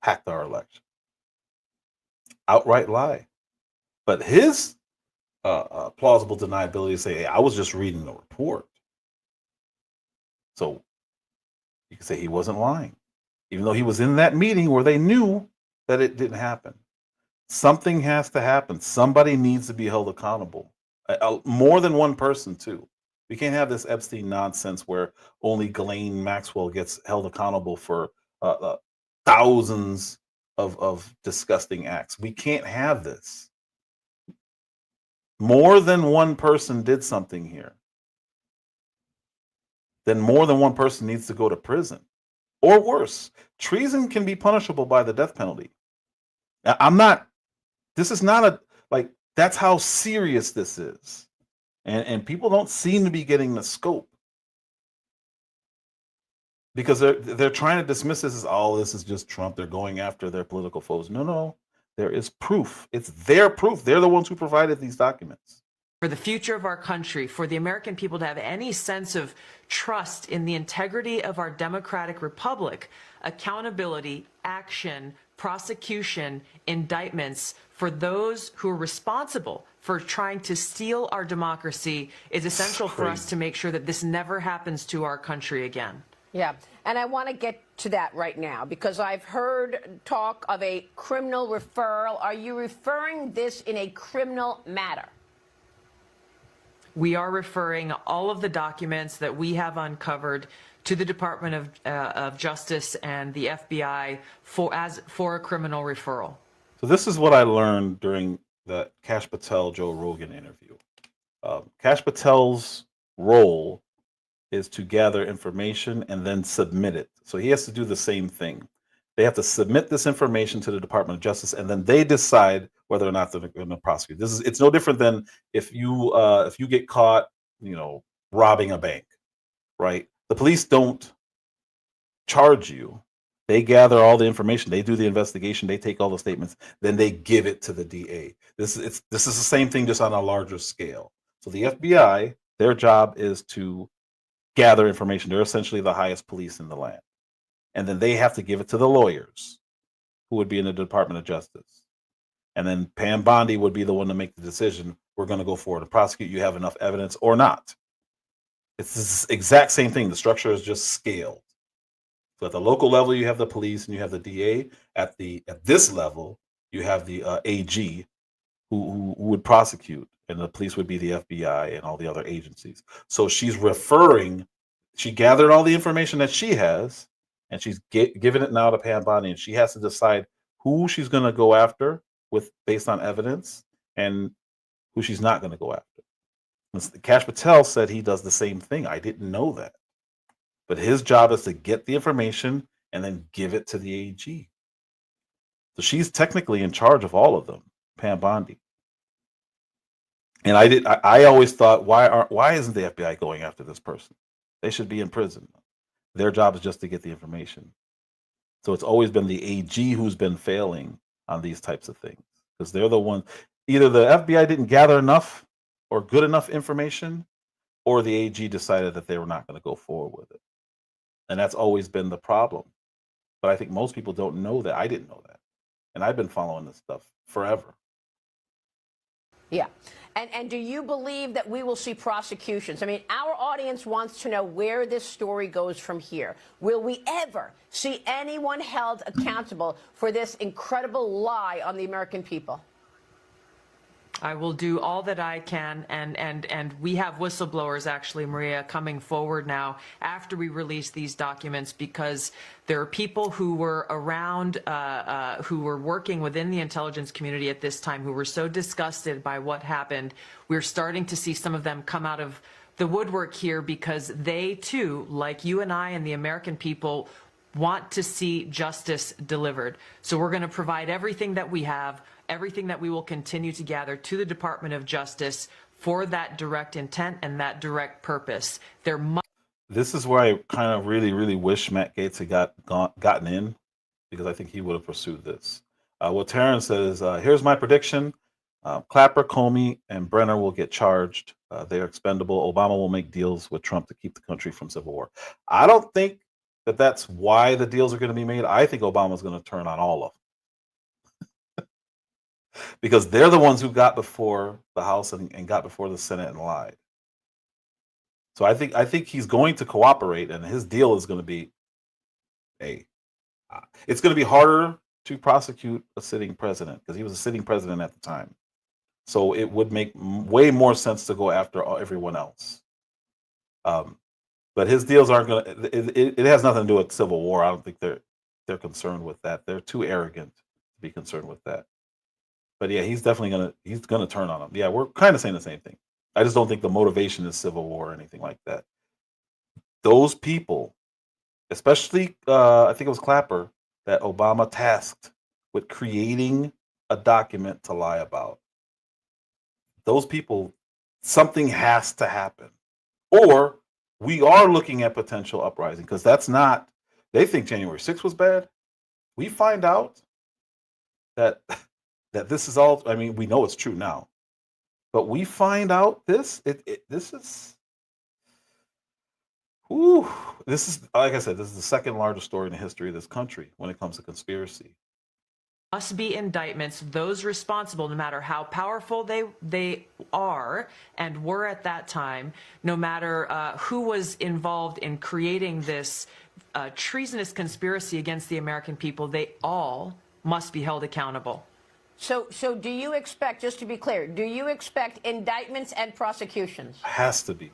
hacked our election. Outright lie. But his plausible deniability say, hey, I was just reading the report. So you could say he wasn't lying, even though he was in that meeting where they knew that it didn't happen. Something has to happen. Somebody needs to be held accountable. More than one person, too, We can't have this Epstein nonsense where only Ghislaine Maxwell gets held accountable for thousands of disgusting acts. We can't have this. More than one person did something here. Then more than one person needs to go to prison. Or worse, treason can be punishable by the death penalty. Now, this is not that's how serious this is. And people don't seem to be getting the scope. Because they're trying to dismiss this as, oh, this is just Trump. They're going after their political foes. No. There is proof. It's their proof. They're the ones who provided these documents. For the future of our country, for the American people to have any sense of trust in the integrity of our democratic republic, accountability, action, prosecution, indictments for those who are responsible for trying to steal our democracy is essential for us to make sure that this never happens to our country again. Yeah, and I want to get to that right now because I've heard talk of a criminal referral. Are you referring this in a criminal matter? We are referring all of the documents that we have uncovered to the Department of Justice and the FBI for a criminal referral. So this is what I learned during the Kash Patel-Joe Rogan interview. Kash Patel's role is to gather information and then submit it. So he has to do the same thing. They have to submit this information to the Department of Justice, and then they decide whether or not they're going to prosecute. It's no different than if you get caught, robbing a bank, right? The police don't charge you. They gather all the information. They do the investigation. They take all the statements. Then they give it to the DA. This is the same thing, just on a larger scale. So the FBI, their job is to gather information. They're essentially the highest police in the land. And then they have to give it to the lawyers, who would be in the Department of Justice. And then Pam Bondi would be the one to make the decision. We're going to go forward and prosecute. You have enough evidence or not. It's the exact same thing. The structure is just scaled. So at the local level, you have the police and you have the DA. At this level, you have the AG, who would prosecute, and the police would be the FBI and all the other agencies. So she's referring. She gathered all the information that she has, and she's giving it now to Pam Bondi, and she has to decide who she's going to go after based on evidence and who she's not going to go after. Kash Patel said he does the same thing. I didn't know that. But his job is to get the information and then give it to the AG. So she's technically in charge of all of them, Pam Bondi. And I always thought, why isn't the FBI going after this person? They should be in prison. Their job is just to get the information. So it's always been the AG who's been failing on these types of things, because they're the ones. Either the FBI didn't gather enough or good enough information, or the AG decided that they were not going to go forward with it. And that's always been the problem. But I think most people don't know that. I didn't know that. And I've been following this stuff forever. Yeah. And do you believe that we will see prosecutions? I mean, our audience wants to know where this story goes from here. Will we ever see anyone held accountable for this incredible lie on the American people? I will do all that I can, and we have whistleblowers, actually, Maria, coming forward now after we release these documents, because there are people who were around, who were working within the intelligence community at this time, who were so disgusted by what happened. We're starting to see some of them come out of the woodwork here, because they too, like you and I and the American people, want to see justice delivered. So we're going to provide everything that we have, everything that we will continue to gather to the Department of Justice for that direct intent and that direct purpose. This is where I kind of really, really wish Matt Gaetz had gotten in, because I think he would have pursued this. What Taryn says, here's my prediction. Clapper, Comey, and Brenner will get charged. They are expendable. Obama will make deals with Trump to keep the country from civil war. I don't think that that's why the deals are going to be made. I think Obama's going to turn on all of them. Because they're the ones who got before the House and got before the Senate and lied. So I think he's going to cooperate, and his deal is going to be, it's going to be harder to prosecute a sitting president, because he was a sitting president at the time. So it would make way more sense to go after everyone else. But his deals aren't going to. It has nothing to do with civil war. I don't think they're concerned with that. They're too arrogant to be concerned with that. But yeah, he's definitely gonna turn on them. Yeah, we're kind of saying the same thing. I just don't think the motivation is civil war or anything like that. Those people, especially I think it was Clapper that Obama tasked with creating a document to lie about. Those people, something has to happen, or we are looking at potential uprising, because that's not. They think January 6th was bad. We find out that this is all. I mean, we know it's true now, but we find out this. This is. Ooh, this is, like I said, this is the second largest story in the history of this country when it comes to conspiracy. Must be indictments of those responsible, no matter how powerful they are and were at that time, no matter who was involved in creating this treasonous conspiracy against the American people. They all must be held accountable. So do you expect, just to be clear, do you expect indictments and prosecutions? Has to be.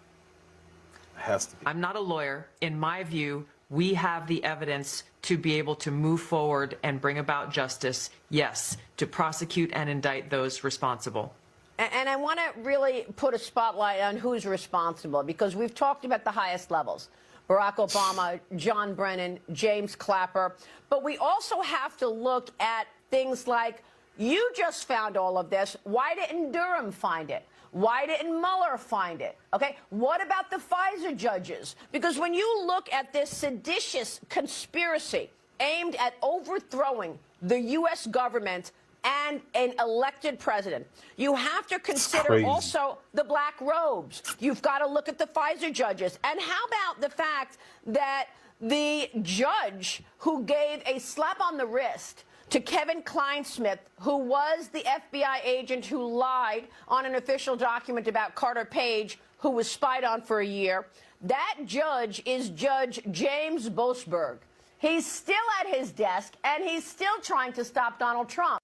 Has to be. I'm not a lawyer. In my view, we have the evidence to be able to move forward and bring about justice, yes, to prosecute and indict those responsible. And I want to really put a spotlight on who's responsible, because we've talked about the highest levels. Barack Obama, John Brennan, James Clapper. But we also have to look at things like, you just found all of this. Why didn't Durham find it? Why didn't Mueller find it? Okay, what about the Pfizer judges? Because when you look at this seditious conspiracy aimed at overthrowing the U.S. government and an elected president, you have to consider also the black robes. You've got to look at the Pfizer judges. And how about the fact that the judge who gave a slap on the wrist to Kevin Kleinsmith, who was the FBI agent who lied on an official document about Carter Page, who was spied on for a year. That judge is Judge James Boasberg. He's still at his desk, and he's still trying to stop Donald Trump.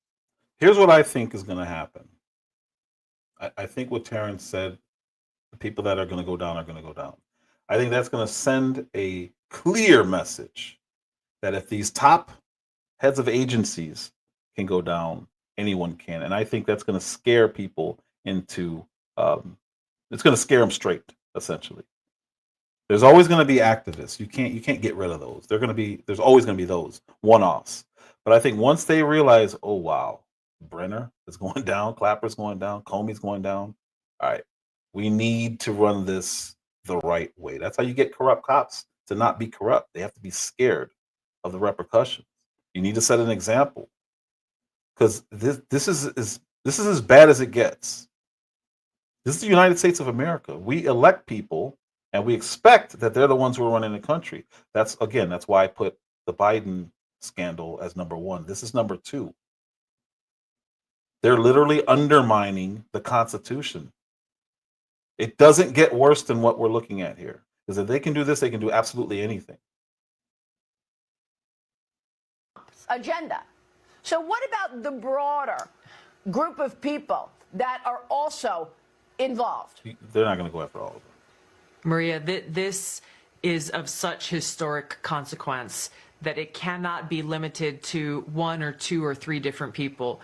Here's what I think is going to happen. I think what Terrence said, the people that are going to go down are going to go down. I think that's going to send a clear message that if these top heads of agencies can go down, anyone can. And I think that's going to scare people into, it's going to scare them straight, essentially. There's always going to be activists. You can't get rid of those. There's always going to be those one-offs. But I think once they realize, oh, wow, Brenner is going down, Clapper's going down, Comey's going down. All right, we need to run this the right way. That's how you get corrupt cops to not be corrupt. They have to be scared of the repercussions. You need to set an example, because this is as bad as it gets. This is the United States of America. We elect people, and we expect that they're the ones who are running the country. That's why I put the Biden scandal as number one. This is number two. They're literally undermining the Constitution. It doesn't get worse than what we're looking at here, because if they can do this, they can do absolutely anything. Agenda. So what about the broader group of people that are also involved? They're not going to go after all of them. Maria, this is of such historic consequence that it cannot be limited to one or two or three different people.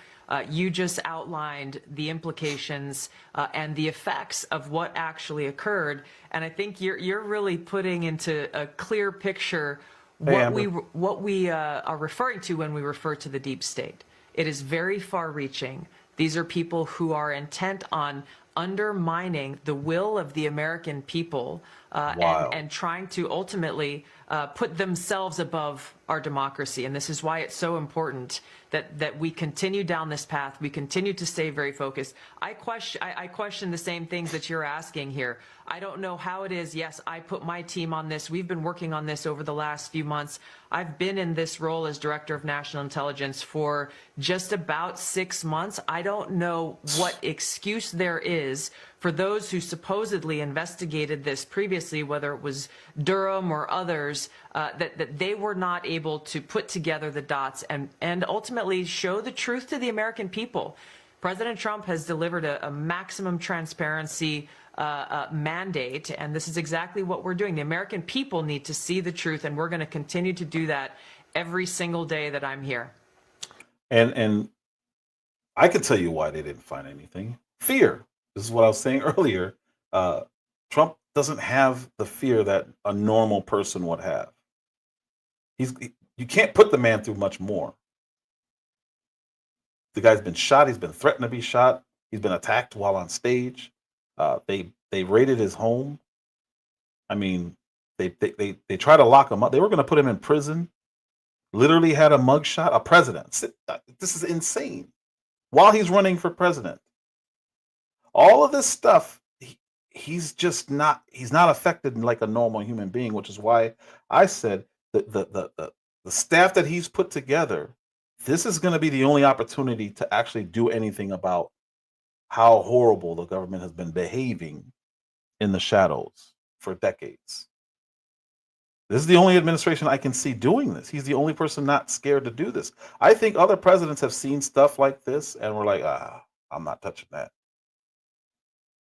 You just outlined the implications and the effects of what what occurred, and I think you're really putting into a clear picture what we are referring to when we refer to the deep state. It is very far-reaching. These are people who are intent on undermining the will of the American people and trying to ultimately put themselves above our democracy. And this is why it's so important that we continue down this path. We continue to stay very focused. I question the same things that you're asking here. I don't know how it is. Yes, I put my team on this. We've been working on this over the last few months. I've been in this role as Director of National Intelligence for just about 6 months. I don't know what excuse there is for those who supposedly investigated this previously, whether it was Durham or others, that they were not able to put together the dots and ultimately show the truth to the American people. President Trump has delivered a maximum transparency mandate, and this is exactly what we're doing. The American people need to see the truth, and we're going to continue to do that every single day that I'm here. And I can tell you why they didn't find anything. Fear. This is what I was saying earlier. Trump doesn't have the fear that a normal person would have. You can't put the man through much more. The guy's been shot. He's been threatened to be shot. He's been attacked while on stage. They raided his home. I mean, they tried to lock him up. They were going to put him in prison. Literally had a mugshot. A president. This is insane. While he's running for president, all of this stuff, he's just not. He's not affected like a normal human being, which is why I said that the staff that he's put together. This is going to be the only opportunity to actually do anything about how horrible the government has been behaving in the shadows for decades. This is the only administration I can see doing this. He's the only person not scared to do this. I think other presidents have seen stuff like this and were like, I'm not touching that.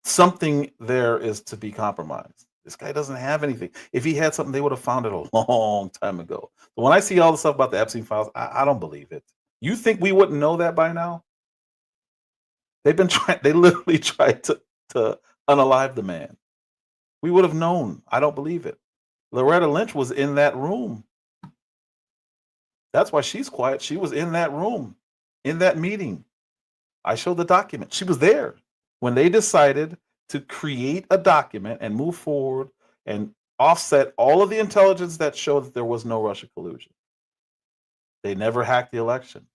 Something there is to be compromised. This guy doesn't have anything. If he had something, they would have found it a long time ago. But when I see all the stuff about the Epstein files, I don't believe it. You think we wouldn't know that by now? They've been trying. They literally tried to unalive the man. We would have known. I don't believe it. Loretta Lynch was in that room. That's why she's quiet. She was in that room, in that meeting. I showed the document. She was there when they decided to create a document and move forward and offset all of the intelligence that showed that there was no Russia collusion. They never hacked the election.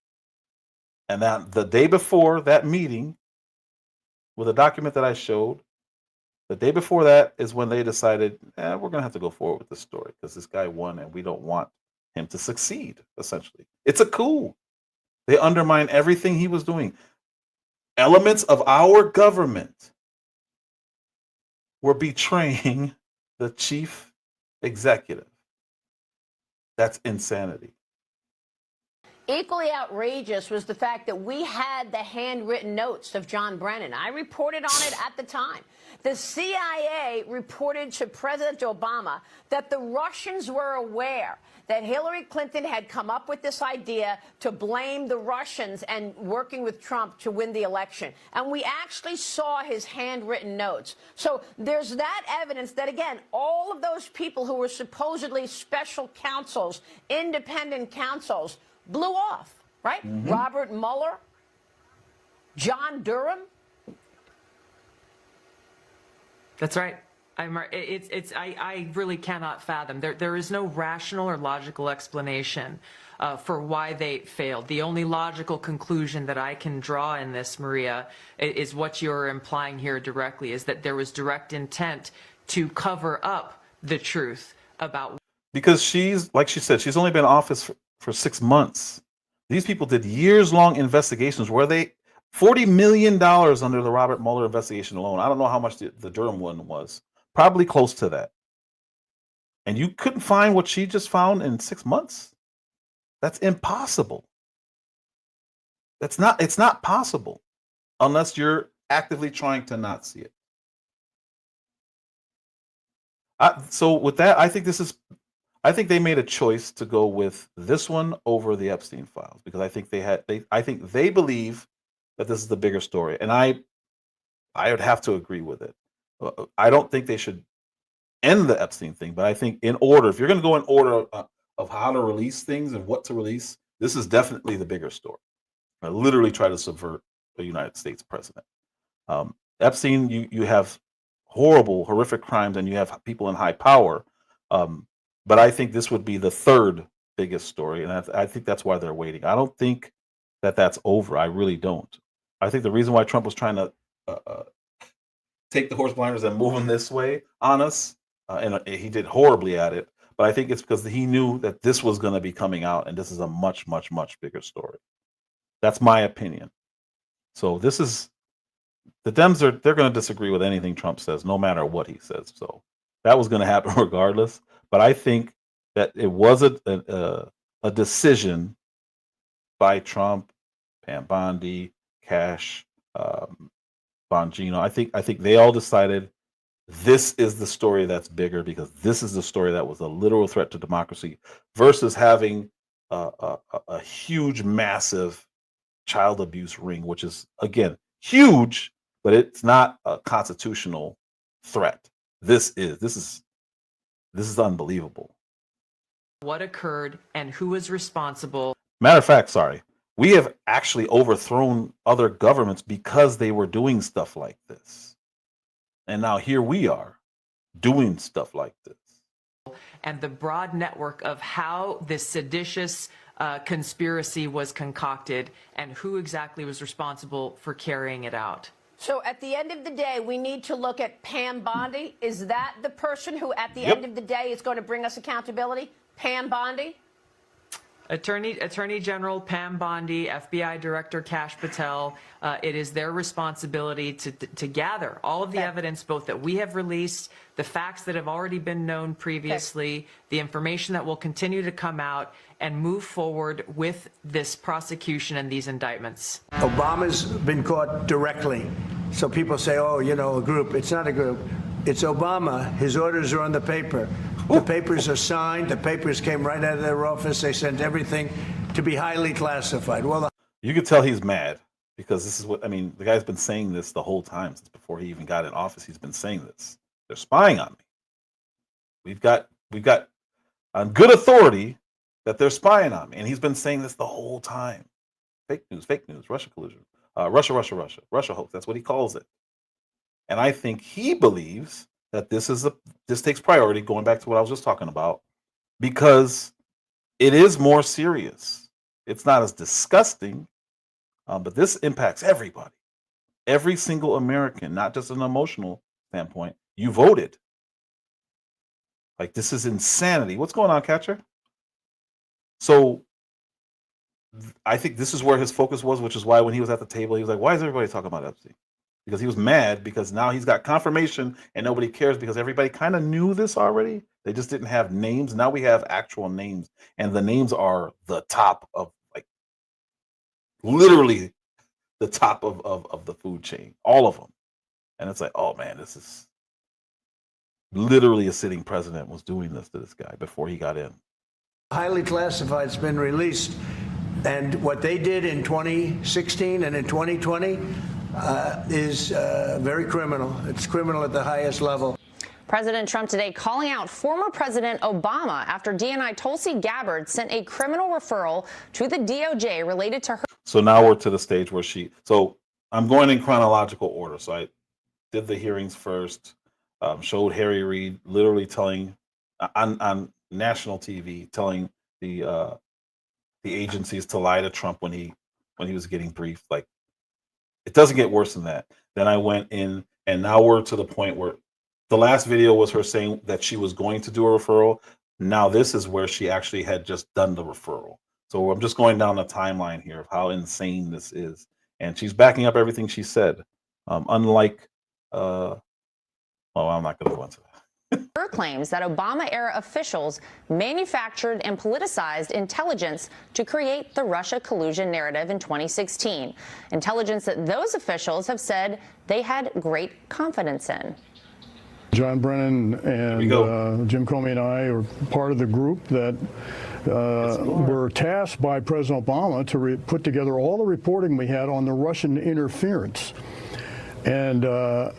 And that the day before that meeting, with a document that I showed, the day before that is when they decided, we're going to have to go forward with this story because this guy won and we don't want him to succeed, essentially. It's a coup. They undermine everything he was doing. Elements of our government were betraying the chief executive. That's insanity. Equally outrageous was the fact that we had the handwritten notes of John Brennan. I reported on it at the time. The CIA reported to President Obama that the Russians were aware that Hillary Clinton had come up with this idea to blame the Russians and working with Trump to win the election. And we actually saw his handwritten notes. So there's that evidence that, again, all of those people who were supposedly special counsels, independent counsels, blew off, right? Mm-hmm. Robert Mueller, John Durham. That's right. I really cannot fathom. There is no rational or logical explanation for why they failed. The only logical conclusion that I can draw in this, Maria, is what you're implying here directly, is that there was direct intent to cover up the truth about. Because she's, like she said, she's only been in office for 6 months. These people did years-long investigations where they $40 million under the Robert Mueller investigation alone. I don't know how much the Durham one was. Probably close to that. And you couldn't find what she just found in 6 months? That's impossible. It's not possible unless you're actively trying to not see it. So with that, I think they made a choice to go with this one over the Epstein files because I think they believe that this is the bigger story, and I would have to agree with it. I don't think they should end the Epstein thing, but I think in order, if you're going to go in order of how to release things and what to release, this is definitely the bigger story. I literally try to subvert a United States president. Epstein, you have horrible, horrific crimes, and you have people in high power. But I think this would be the third biggest story, and I think that's why they're waiting. I don't think that that's over. I really don't. I think the reason why Trump was trying to take the horse blinders and move them this way on us, and he did horribly at it, but I think it's because he knew that this was going to be coming out, and this is a much, much, much bigger story. That's my opinion. So this is, the Dems they're going to disagree with anything Trump says, no matter what he says. So that was going to happen regardless. But I think that it was a decision by Trump, Pam Bondi, Cash, Bongino. I think they all decided this is the story that's bigger because this is the story that was a literal threat to democracy versus having a huge, massive child abuse ring, which is again huge, but it's not a constitutional threat. This is unbelievable. What occurred and who was responsible. Matter of fact, sorry, we have actually overthrown other governments because they were doing stuff like this. And now here we are doing stuff like this. And the broad network of how this seditious conspiracy was concocted and who exactly was responsible for carrying it out. So at the end of the day, we need to look at Pam Bondi. Is that the person who at the end of the day is going to bring us accountability? Pam Bondi? Attorney General Pam Bondi, FBI Director Kash Patel, it is their responsibility to gather all of the evidence, both that we have released, the facts that have already been known previously, the information that will continue to come out, and move forward with this prosecution and these indictments. Obama's been caught directly. So people say, oh, you know, a group. It's not a group. It's Obama. His orders are on the paper. The papers are signed. The papers came right out of their office. They sent everything to be highly classified. Well, you could tell he's mad because this is what I mean. The guy's been saying this the whole time since before he even got in office. He's been saying this. They're spying on me. We've got on good authority that they're spying on me, and he's been saying this the whole time. Fake news, Russia collusion, Russia hoax. That's what he calls it. And I think he believes that this takes priority, going back to what I was just talking about, because it is more serious. It's not as disgusting, but this impacts everybody, every single American, not just an emotional standpoint. You voted. Like, this is insanity. What's going on, Catcher? So I think this is where his focus was, which is why when he was at the table, he was like, why is everybody talking about Epstein? Because he was mad because now he's got confirmation and nobody cares because everybody kind of knew this already. They just didn't have names. Now we have actual names, and the names are the top of, like, literally the top of the food chain, all of them. And it's like, oh man, this is literally a sitting president was doing this to this guy before he got in. highly classified. It's been released. And what they did in 2016 and in 2020 is very criminal. It's criminal at the highest level. President Trump today calling out former President Obama after DNI Tulsi Gabbard sent a criminal referral to the DOJ related to her. So now we're to the stage where so I'm going in chronological order. So I did the hearings first, showed Harry Reid literally telling on national TV, telling the agencies to lie to Trump when he was getting briefed. Like, it doesn't get worse than that. Then I went in, and now we're to the point where the last video was her saying that she was going to do a referral. Now this is where she actually had just done the referral. So I'm just going down the timeline here of how insane this is. And she's backing up everything she said. Unlike, well, I'm not going to go into that. Her claims that Obama-era officials manufactured and politicized intelligence to create the Russia collusion narrative in 2016. Intelligence that those officials have said they had great confidence in. John Brennan and Jim Comey and I are part of the group that were tasked by President Obama to put together all the reporting we had on the Russian interference, and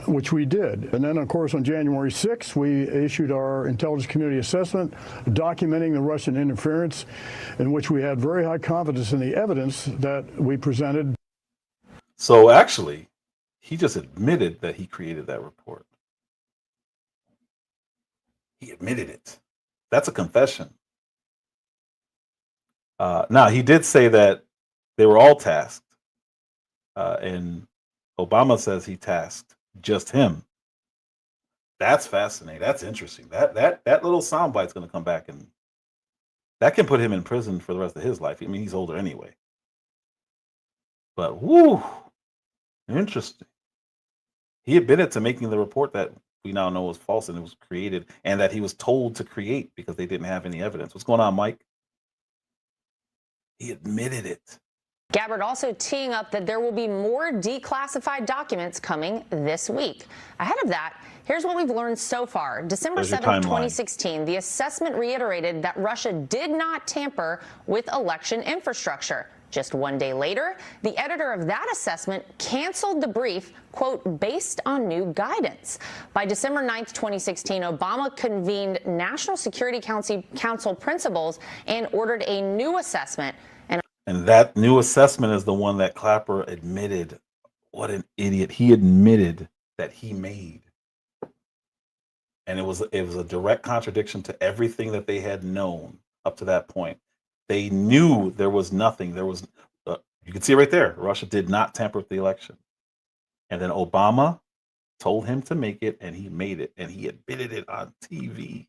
which we did. And then, of course, on January 6th, we issued our intelligence community assessment documenting the Russian interference, in which we had very high confidence in the evidence that we presented. So actually, he just admitted that he created that report. He admitted it. That's a confession. Now, he did say that they were all tasked, and Obama says he tasked just him. That's fascinating. That's interesting. That little soundbite's going to come back, and that can put him in prison for the rest of his life. I mean, he's older anyway. But whoo, interesting. He admitted to making the report that we now know was false and it was created, and that he was told to create because they didn't have any evidence. What's going on, Mike? He admitted it. Gabbard also teeing up that there will be more declassified documents coming this week. Ahead of that, here's what we've learned so far. December 7th, 2016, the assessment reiterated that Russia did not tamper with election infrastructure. Just one day later, the editor of that assessment canceled the brief, quote, based on new guidance. By December 9th, 2016, Obama convened National Security Council principals and ordered a new assessment. And that new assessment is the one that Clapper admitted. What an idiot. He admitted that he made. And it was a direct contradiction to everything that they had known up to that point. They knew there was nothing. There was, you can see it right there. Russia did not tamper with the election. And then Obama told him to make it, and he made it, and he admitted it on TV.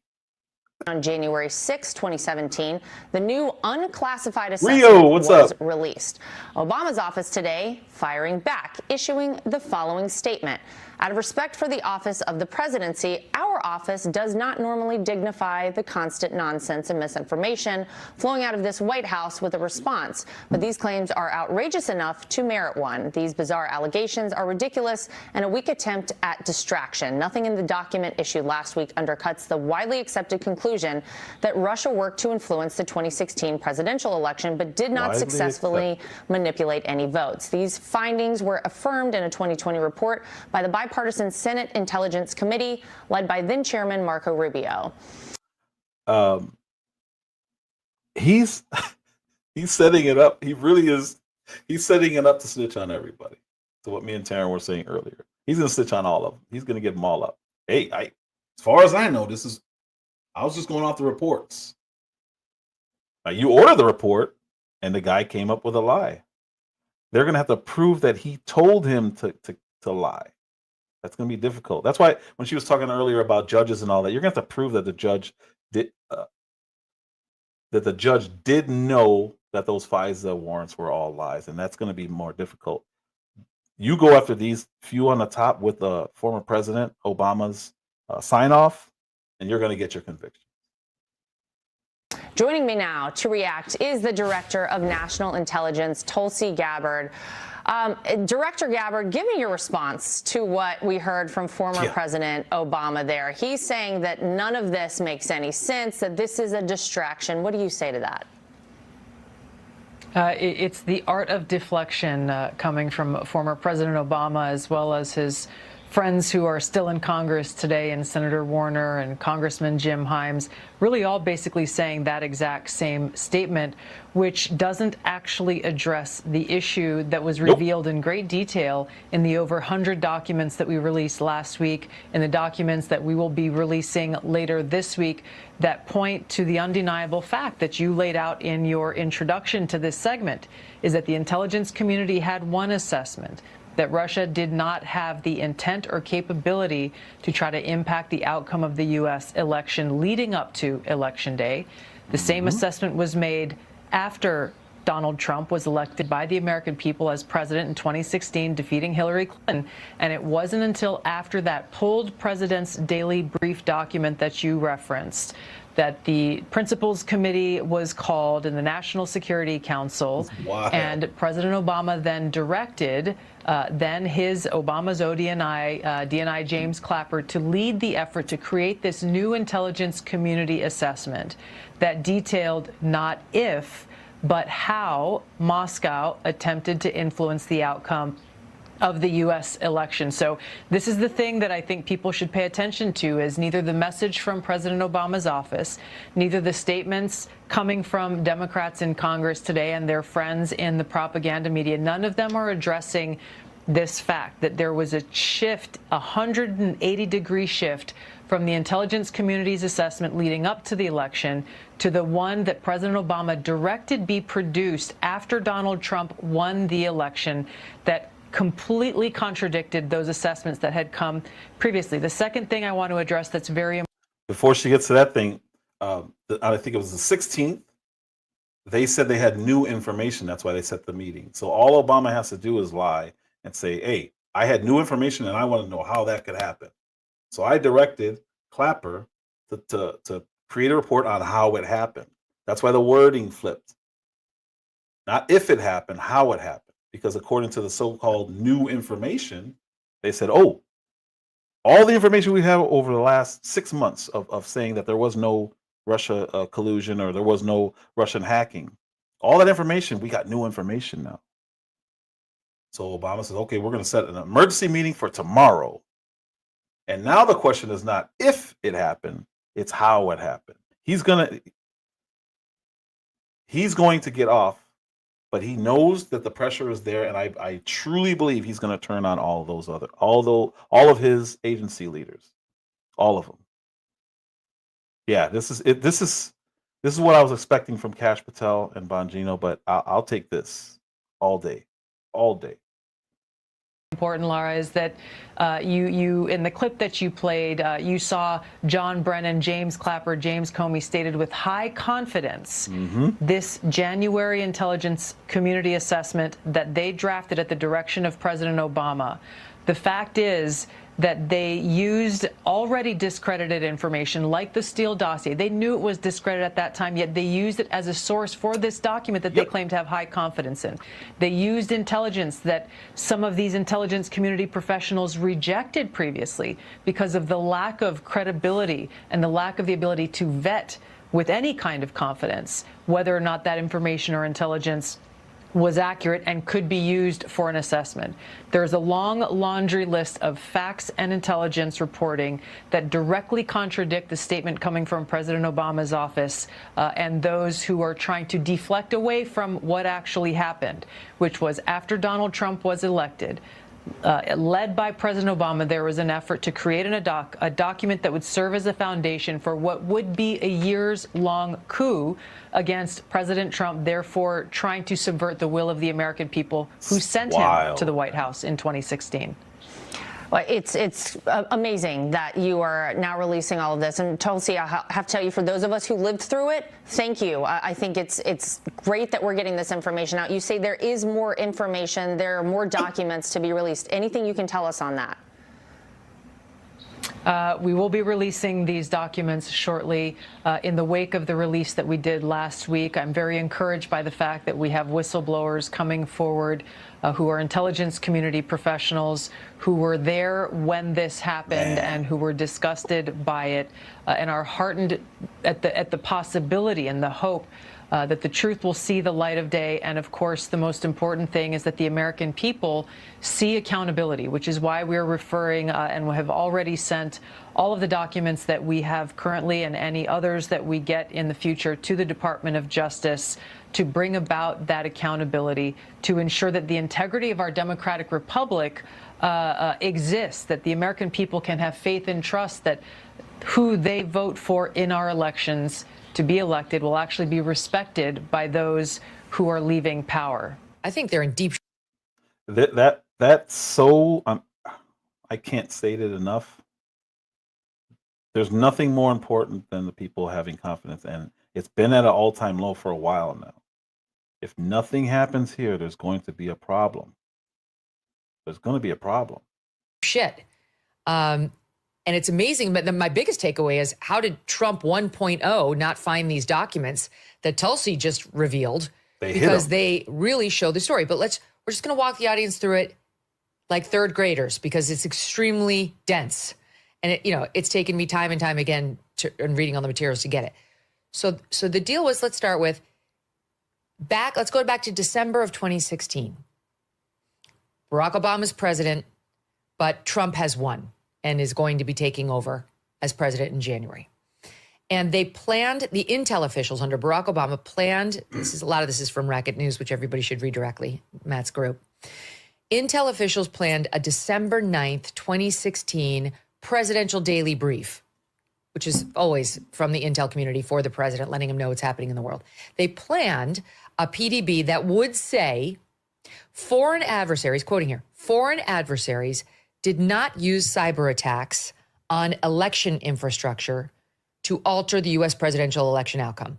On January 6, 2017, the new unclassified assessment was released. Obama's office today firing back, issuing the following statement. Out of respect for the office of the presidency, our office does not normally dignify the constant nonsense and misinformation flowing out of this White House with a response. But these claims are outrageous enough to merit one. These bizarre allegations are ridiculous and a weak attempt at distraction. Nothing in the document issued last week undercuts the widely accepted conclusion that Russia worked to influence the 2016 presidential election, but did not successfully manipulate any votes. These findings were affirmed in a 2020 report by the bipartisan Senate Intelligence Committee led by then Chairman Marco Rubio. He's setting it up. He really is. He's setting it up to snitch on everybody. So what me and Taryn were saying earlier, he's going to snitch on all of them. He's going to get them all up. Hey, as far as I know, I was just going off the reports. Now you order the report, and the guy came up with a lie. They're going to have to prove that he told him to lie. That's going to be difficult. That's why when she was talking earlier about judges and all that, you're going to have to prove that the judge did know that those FISA warrants were all lies, and that's going to be more difficult. You go after these few on the top with the former president Obama's sign off, and you're going to get your conviction. Joining me now to react is the Director of National Intelligence, Tulsi Gabbard. Director Gabbard, give me your response to what we heard from former President Obama there. He's saying that none of this makes any sense, that this is a distraction. What do you say to that? It's the art of deflection coming from former President Obama, as well as his friends who are still in Congress today, and Senator Warner and Congressman Jim Himes, really all basically saying that exact same statement, which doesn't actually address the issue that was revealed in great detail in the over 100 documents that we released last week, and the documents that we will be releasing later this week that point to the undeniable fact that you laid out in your introduction to this segment, is that the intelligence community had one assessment, that Russia did not have the intent or capability to try to impact the outcome of the U.S. election leading up to Election Day. The same assessment was made after Donald Trump was elected by the American people as president in 2016, defeating Hillary Clinton. And it wasn't until after that pulled President's Daily Brief document that you referenced that the Principals Committee was called in the National Security Council. Wow. And President Obama then directed Obama's DNI James Clapper to lead the effort to create this new intelligence community assessment that detailed not if, but how Moscow attempted to influence the outcome of the U.S. election. So this is the thing that I think people should pay attention to, is neither the message from President Obama's office, neither the statements coming from Democrats in Congress today and their friends in the propaganda media, none of them are addressing this fact that there was a shift, a 180-degree shift from the intelligence community's assessment leading up to the election to the one that President Obama directed be produced after Donald Trump won the election, that completely contradicted those assessments that had come previously. The second thing I want to address that's very important. Before she gets to that thing, I think it was the 16th, they said they had new information. That's why they set the meeting. So all Obama has to do is lie and say, hey, I had new information and I want to know how that could happen. So I directed Clapper to create a report on how it happened. That's why the wording flipped. Not if it happened, how it happened. Because according to the so-called new information, they said, oh, all the information we have over the last 6 months of saying that there was no Russia collusion or there was no Russian hacking, all that information, we got new information now. So Obama says, okay, we're going to set an emergency meeting for tomorrow. And now the question is not if it happened, it's how it happened. He's going to get off, but he knows that the pressure is there, and I truly believe he's going to turn on all of his agency leaders, all of them. Yeah, this is it. This is what I was expecting from Kash Patel and Bongino, but I'll take this all day, all day. Important, Laura, is that you in the clip that you played, you saw John Brennan, James Clapper, James Comey stated with high confidence this January intelligence community assessment that they drafted at the direction of President Obama. The fact is that they used already discredited information like the Steele dossier. They knew it was discredited at that time, yet they used it as a source for this document that they claim to have high confidence in. They used intelligence that some of these intelligence community professionals rejected previously because of the lack of credibility and the lack of the ability to vet with any kind of confidence whether or not that information or intelligence was accurate and could be used for an assessment. There's a long laundry list of facts and intelligence reporting that directly contradict the statement coming from President Obama's office and those who are trying to deflect away from what actually happened, which was after Donald Trump was elected, led by President Obama, there was an effort to create a document that would serve as a foundation for what would be a years-long coup against President Trump, therefore trying to subvert the will of the American people who sent him to the White House in 2016. Well, it's amazing that you are now releasing all of this. And Tulsi, I have to tell you, for those of us who lived through it, thank you. I think it's great that we're getting this information out. You say there is more information, there are more documents to be released. Anything you can tell us on that? We will be releasing these documents shortly in the wake of the release that we did last week. I'm very encouraged by the fact that we have whistleblowers coming forward who are intelligence community professionals who were there when this happened and who were disgusted by it and are heartened at the possibility and the hope that the truth will see the light of day. And of course, the most important thing is that the American people see accountability, which is why we're referring and have already sent all of the documents that we have currently and any others that we get in the future to the Department of Justice to bring about that accountability, to ensure that the integrity of our democratic republic exists, that the American people can have faith and trust that who they vote for in our elections to be elected will actually be respected by those who are leaving power. I think they're in deep. That's so. I can't state it enough. There's nothing more important than the people having confidence, and it's been at an all-time low for a while now. If nothing happens here, there's going to be a problem. There's going to be a problem. Shit. And it's amazing, but my biggest takeaway is how did Trump 1.0 not find these documents that Tulsi just revealed? Because they really show the story. But we're just going to walk the audience through it like third graders because it's extremely dense. And it's taken me time and time again and reading all the materials to get it. So the deal was, let's start with let's go back to December of 2016. Barack Obama's president, but Trump has won and is going to be taking over as president in January. And they planned, the intel officials under Barack Obama planned, a lot of this is from Racket News, which everybody should read directly, Matt's group. Intel officials planned a December 9th, 2016 presidential daily brief, which is always from the intel community for the president, letting him know what's happening in the world. They planned a PDB that would say foreign adversaries, quoting here, foreign adversaries did not use cyber attacks on election infrastructure to alter the U.S. presidential election outcome.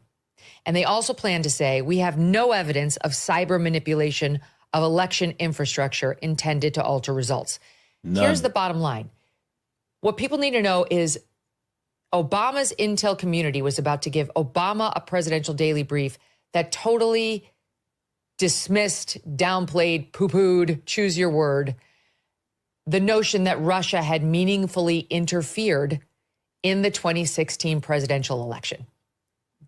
And they also plan to say, we have no evidence of cyber manipulation of election infrastructure intended to alter results. None. Here's the bottom line. What people need to know is Obama's intel community was about to give Obama a presidential daily brief that totally dismissed, downplayed, poo-pooed, choose your word, the notion that Russia had meaningfully interfered in the 2016 presidential election.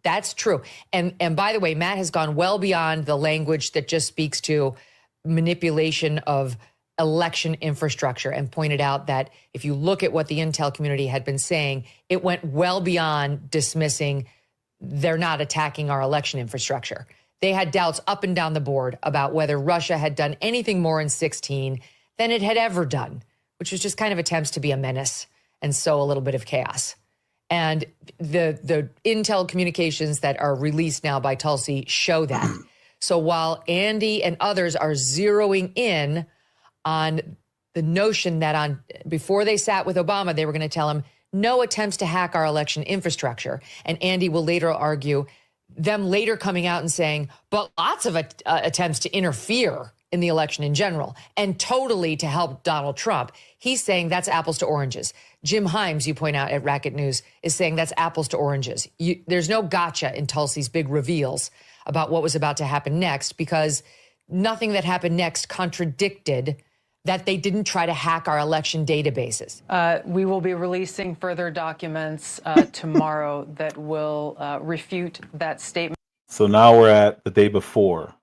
That's true. And by the way, Matt has gone well beyond the language that just speaks to manipulation of election infrastructure and pointed out that if you look at what the intel community had been saying, it went well beyond dismissing they're not attacking our election infrastructure. They had doubts up and down the board about whether Russia had done anything more in 16 than it had ever done, which was just kind of attempts to be a menace and sow a little bit of chaos. And the intel communications that are released now by Tulsi show that. So while Andy and others are zeroing in on the notion that before they sat with Obama, they were going to tell him no attempts to hack our election infrastructure. And Andy will later argue them later coming out and saying, but lots of attempts to interfere in the election in general and totally to help Donald Trump. He's saying that's apples to oranges. Jim Himes, you point out at Racket News, is saying that's apples to oranges. There's no gotcha in Tulsi's big reveals about what was about to happen next because nothing that happened next contradicted that they didn't try to hack our election databases. We will be releasing further documents tomorrow that will refute that statement. So now we're at the day before.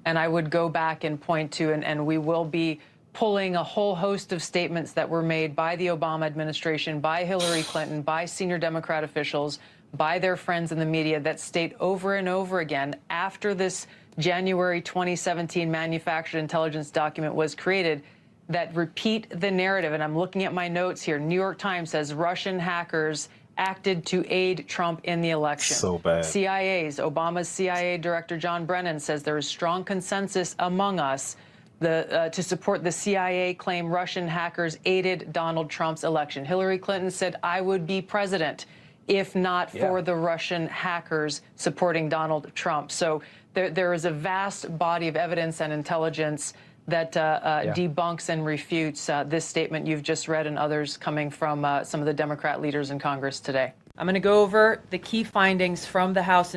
And I would go back and point to, and we will be pulling a whole host of statements that were made by the Obama administration, by Hillary Clinton, by senior Democrat officials, by their friends in the media that state over and over again after this January 2017 manufactured intelligence document was created that repeat the narrative. And I'm looking at my notes here. New York Times says Russian hackers acted to aid Trump in the election. So bad. Obama's CIA Director John Brennan says there is strong consensus among us to support the CIA claim Russian hackers aided Donald Trump's election. Hillary Clinton said, I would be president if not for the Russian hackers supporting Donald Trump. So there is a vast body of evidence and intelligence that debunks and refutes this statement you've just read and others coming from some of the Democrat leaders in Congress today. I'm going to go over the key findings from the House.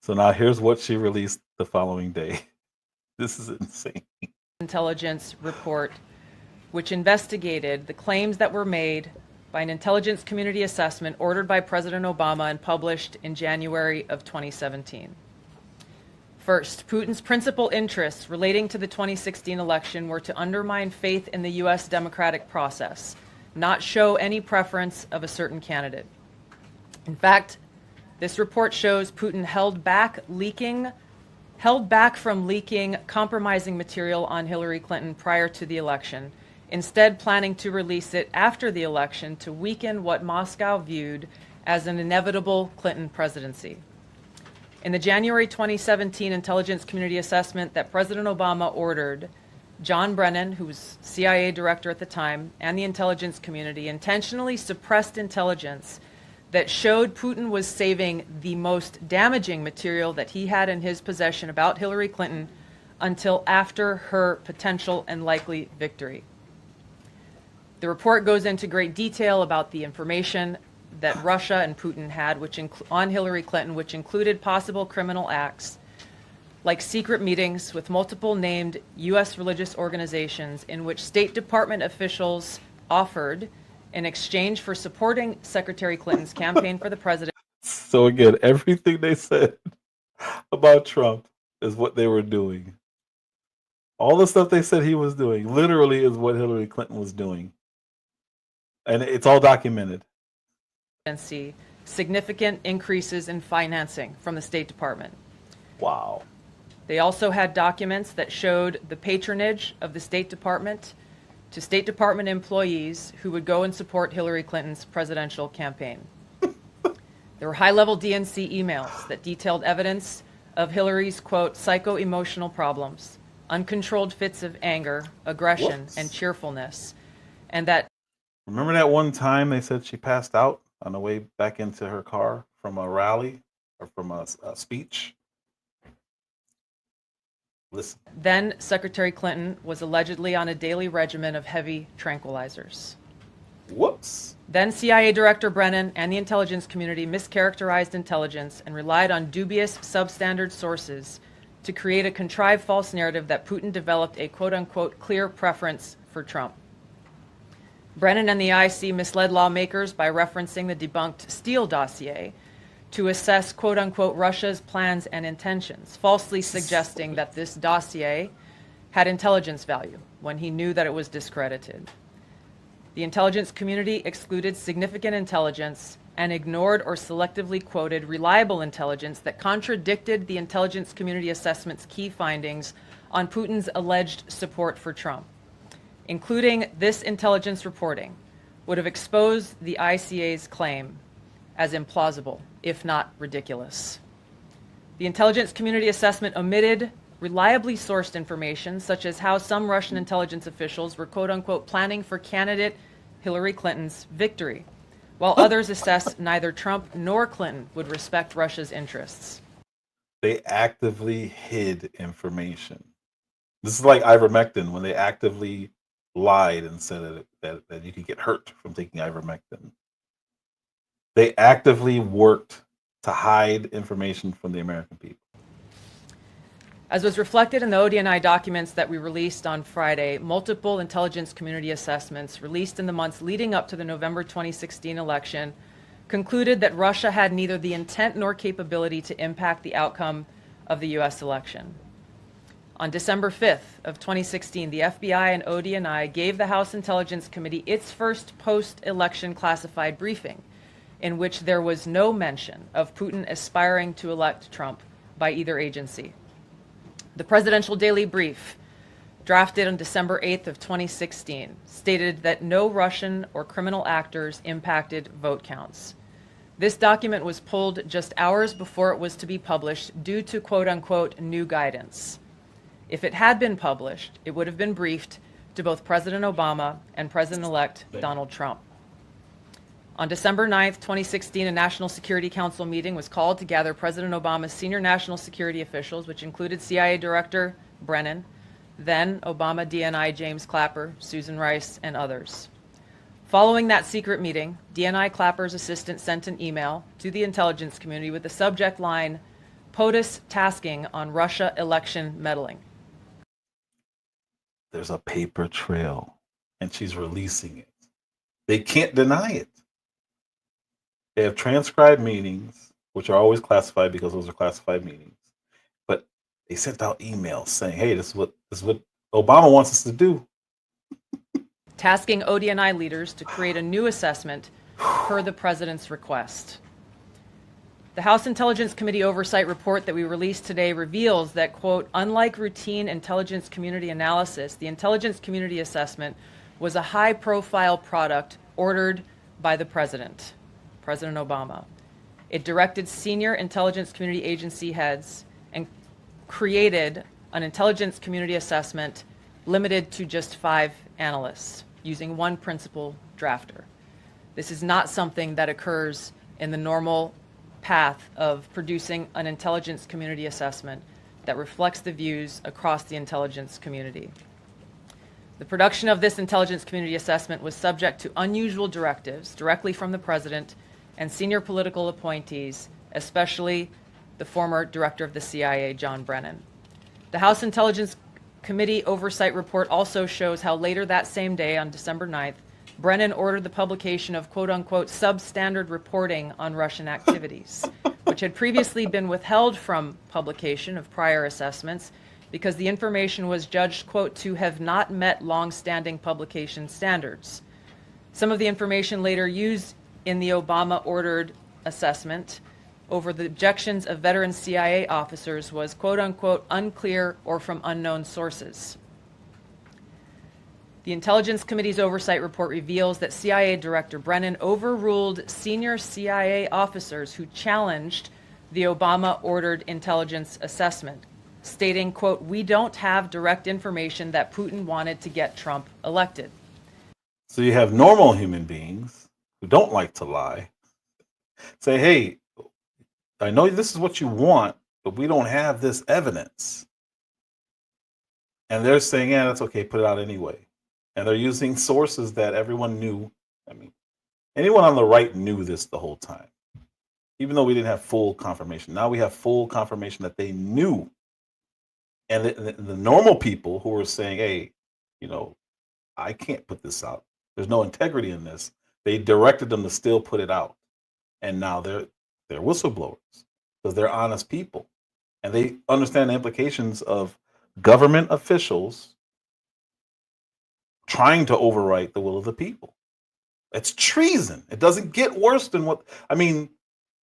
So now here's what she released the following day. This is insane. Intelligence report, which investigated the claims that were made by an intelligence community assessment ordered by President Obama and published in January of 2017. First, Putin's principal interests relating to the 2016 election were to undermine faith in the U.S. democratic process, not show any preference of a certain candidate. In fact, this report shows Putin held back from leaking compromising material on Hillary Clinton prior to the election, instead planning to release it after the election to weaken what Moscow viewed as an inevitable Clinton presidency. In the January 2017 intelligence community assessment that President Obama ordered, John Brennan, who was CIA director at the time, and the intelligence community intentionally suppressed intelligence that showed Putin was saving the most damaging material that he had in his possession about Hillary Clinton until after her potential and likely victory. The report goes into great detail about the information that Russia and Putin had on Hillary Clinton, which included possible criminal acts, like secret meetings with multiple named U.S. religious organizations in which State Department officials offered in exchange for supporting Secretary Clinton's campaign for the president. So again, everything they said about Trump is what they were doing. All the stuff they said he was doing literally is what Hillary Clinton was doing. And it's all documented. Significant increases in financing from the State Department. Wow. They also had documents that showed the patronage of the State Department to State Department employees who would go and support Hillary Clinton's presidential campaign. There were high-level DNC emails that detailed evidence of Hillary's, quote, psycho-emotional problems, uncontrolled fits of anger, aggression, and cheerfulness, and that... Remember that one time they said she passed out on the way back into her car from a rally or from a speech? Listen. Then Secretary Clinton was allegedly on a daily regimen of heavy tranquilizers. Whoops. Then CIA Director Brennan and the intelligence community mischaracterized intelligence and relied on dubious substandard sources to create a contrived false narrative that Putin developed a quote-unquote clear preference for Trump. Brennan and the IC misled lawmakers by referencing the debunked Steele dossier to assess quote-unquote Russia's plans and intentions, falsely suggesting that this dossier had intelligence value when he knew that it was discredited. The intelligence community excluded significant intelligence and ignored or selectively quoted reliable intelligence that contradicted the intelligence community assessment's key findings on Putin's alleged support for Trump. Including this intelligence reporting would have exposed the ICA's claim as implausible, if not ridiculous. The intelligence community assessment omitted reliably sourced information, such as how some Russian intelligence officials were quote-unquote planning for candidate Hillary Clinton's victory, while others assessed neither Trump nor Clinton would respect Russia's interests. They actively hid information. This is like ivermectin, when they actively lied and said that you could get hurt from taking ivermectin. They actively worked to hide information from the American people. As was reflected in the ODNI documents that we released on Friday, multiple intelligence community assessments released in the months leading up to the November 2016 election concluded that Russia had neither the intent nor capability to impact the outcome of the U.S. election. On December 5th of 2016, the FBI and ODNI gave the House Intelligence Committee its first post-election classified briefing, in which there was no mention of Putin aspiring to elect Trump by either agency. The Presidential Daily Brief, drafted on December 8th of 2016, stated that no Russian or criminal actors impacted vote counts. This document was pulled just hours before it was to be published due to quote-unquote new guidance. If it had been published, it would have been briefed to both President Obama and President-elect Donald Trump. On December 9th, 2016, a National Security Council meeting was called to gather President Obama's senior national security officials, which included CIA Director Brennan, then Obama DNI James Clapper, Susan Rice, and others. Following that secret meeting, DNI Clapper's assistant sent an email to the intelligence community with the subject line, POTUS tasking on Russia election meddling. There's a paper trail, and she's releasing it. They can't deny it. They have transcribed meetings, which are always classified because those are classified meetings. But they sent out emails saying, hey, this is what Obama wants us to do. Tasking ODNI leaders to create a new assessment per the president's request. The House Intelligence Committee Oversight Report that we released today reveals that, quote, unlike routine intelligence community analysis, the intelligence community assessment was a high-profile product ordered by the president, President Obama. It directed senior intelligence community agency heads and created an intelligence community assessment limited to just 5 analysts, using one principal drafter. This is not something that occurs in the normal path of producing an intelligence community assessment that reflects the views across the intelligence community. The production of this intelligence community assessment was subject to unusual directives directly from the president and senior political appointees, especially the former director of the CIA, John Brennan. The House Intelligence Committee Oversight Report also shows how later that same day, on December 9th, Brennan ordered the publication of quote-unquote substandard reporting on Russian activities, which had previously been withheld from publication of prior assessments because the information was judged, quote, to have not met long-standing publication standards. Some of the information later used in the Obama-ordered assessment over the objections of veteran CIA officers was, quote-unquote, unclear or from unknown sources. The Intelligence Committee's Oversight Report reveals that CIA Director Brennan overruled senior CIA officers who challenged the Obama-ordered intelligence assessment, stating, quote, we don't have direct information that Putin wanted to get Trump elected. So you have normal human beings who don't like to lie say, hey, I know this is what you want, but we don't have this evidence. And they're saying, yeah, that's okay, put it out anyway. And they're using sources that everyone knew. I mean, anyone on the right knew this the whole time, even though we didn't have full confirmation. Now we have full confirmation that they knew And the normal people who were saying, hey, you know, I can't put this out. There's no integrity in this. They directed them to still put it out. And now they're whistleblowers because they're honest people. And they understand the implications of government officials trying to overwrite the will of the people. It's treason. It doesn't get worse than what, I mean,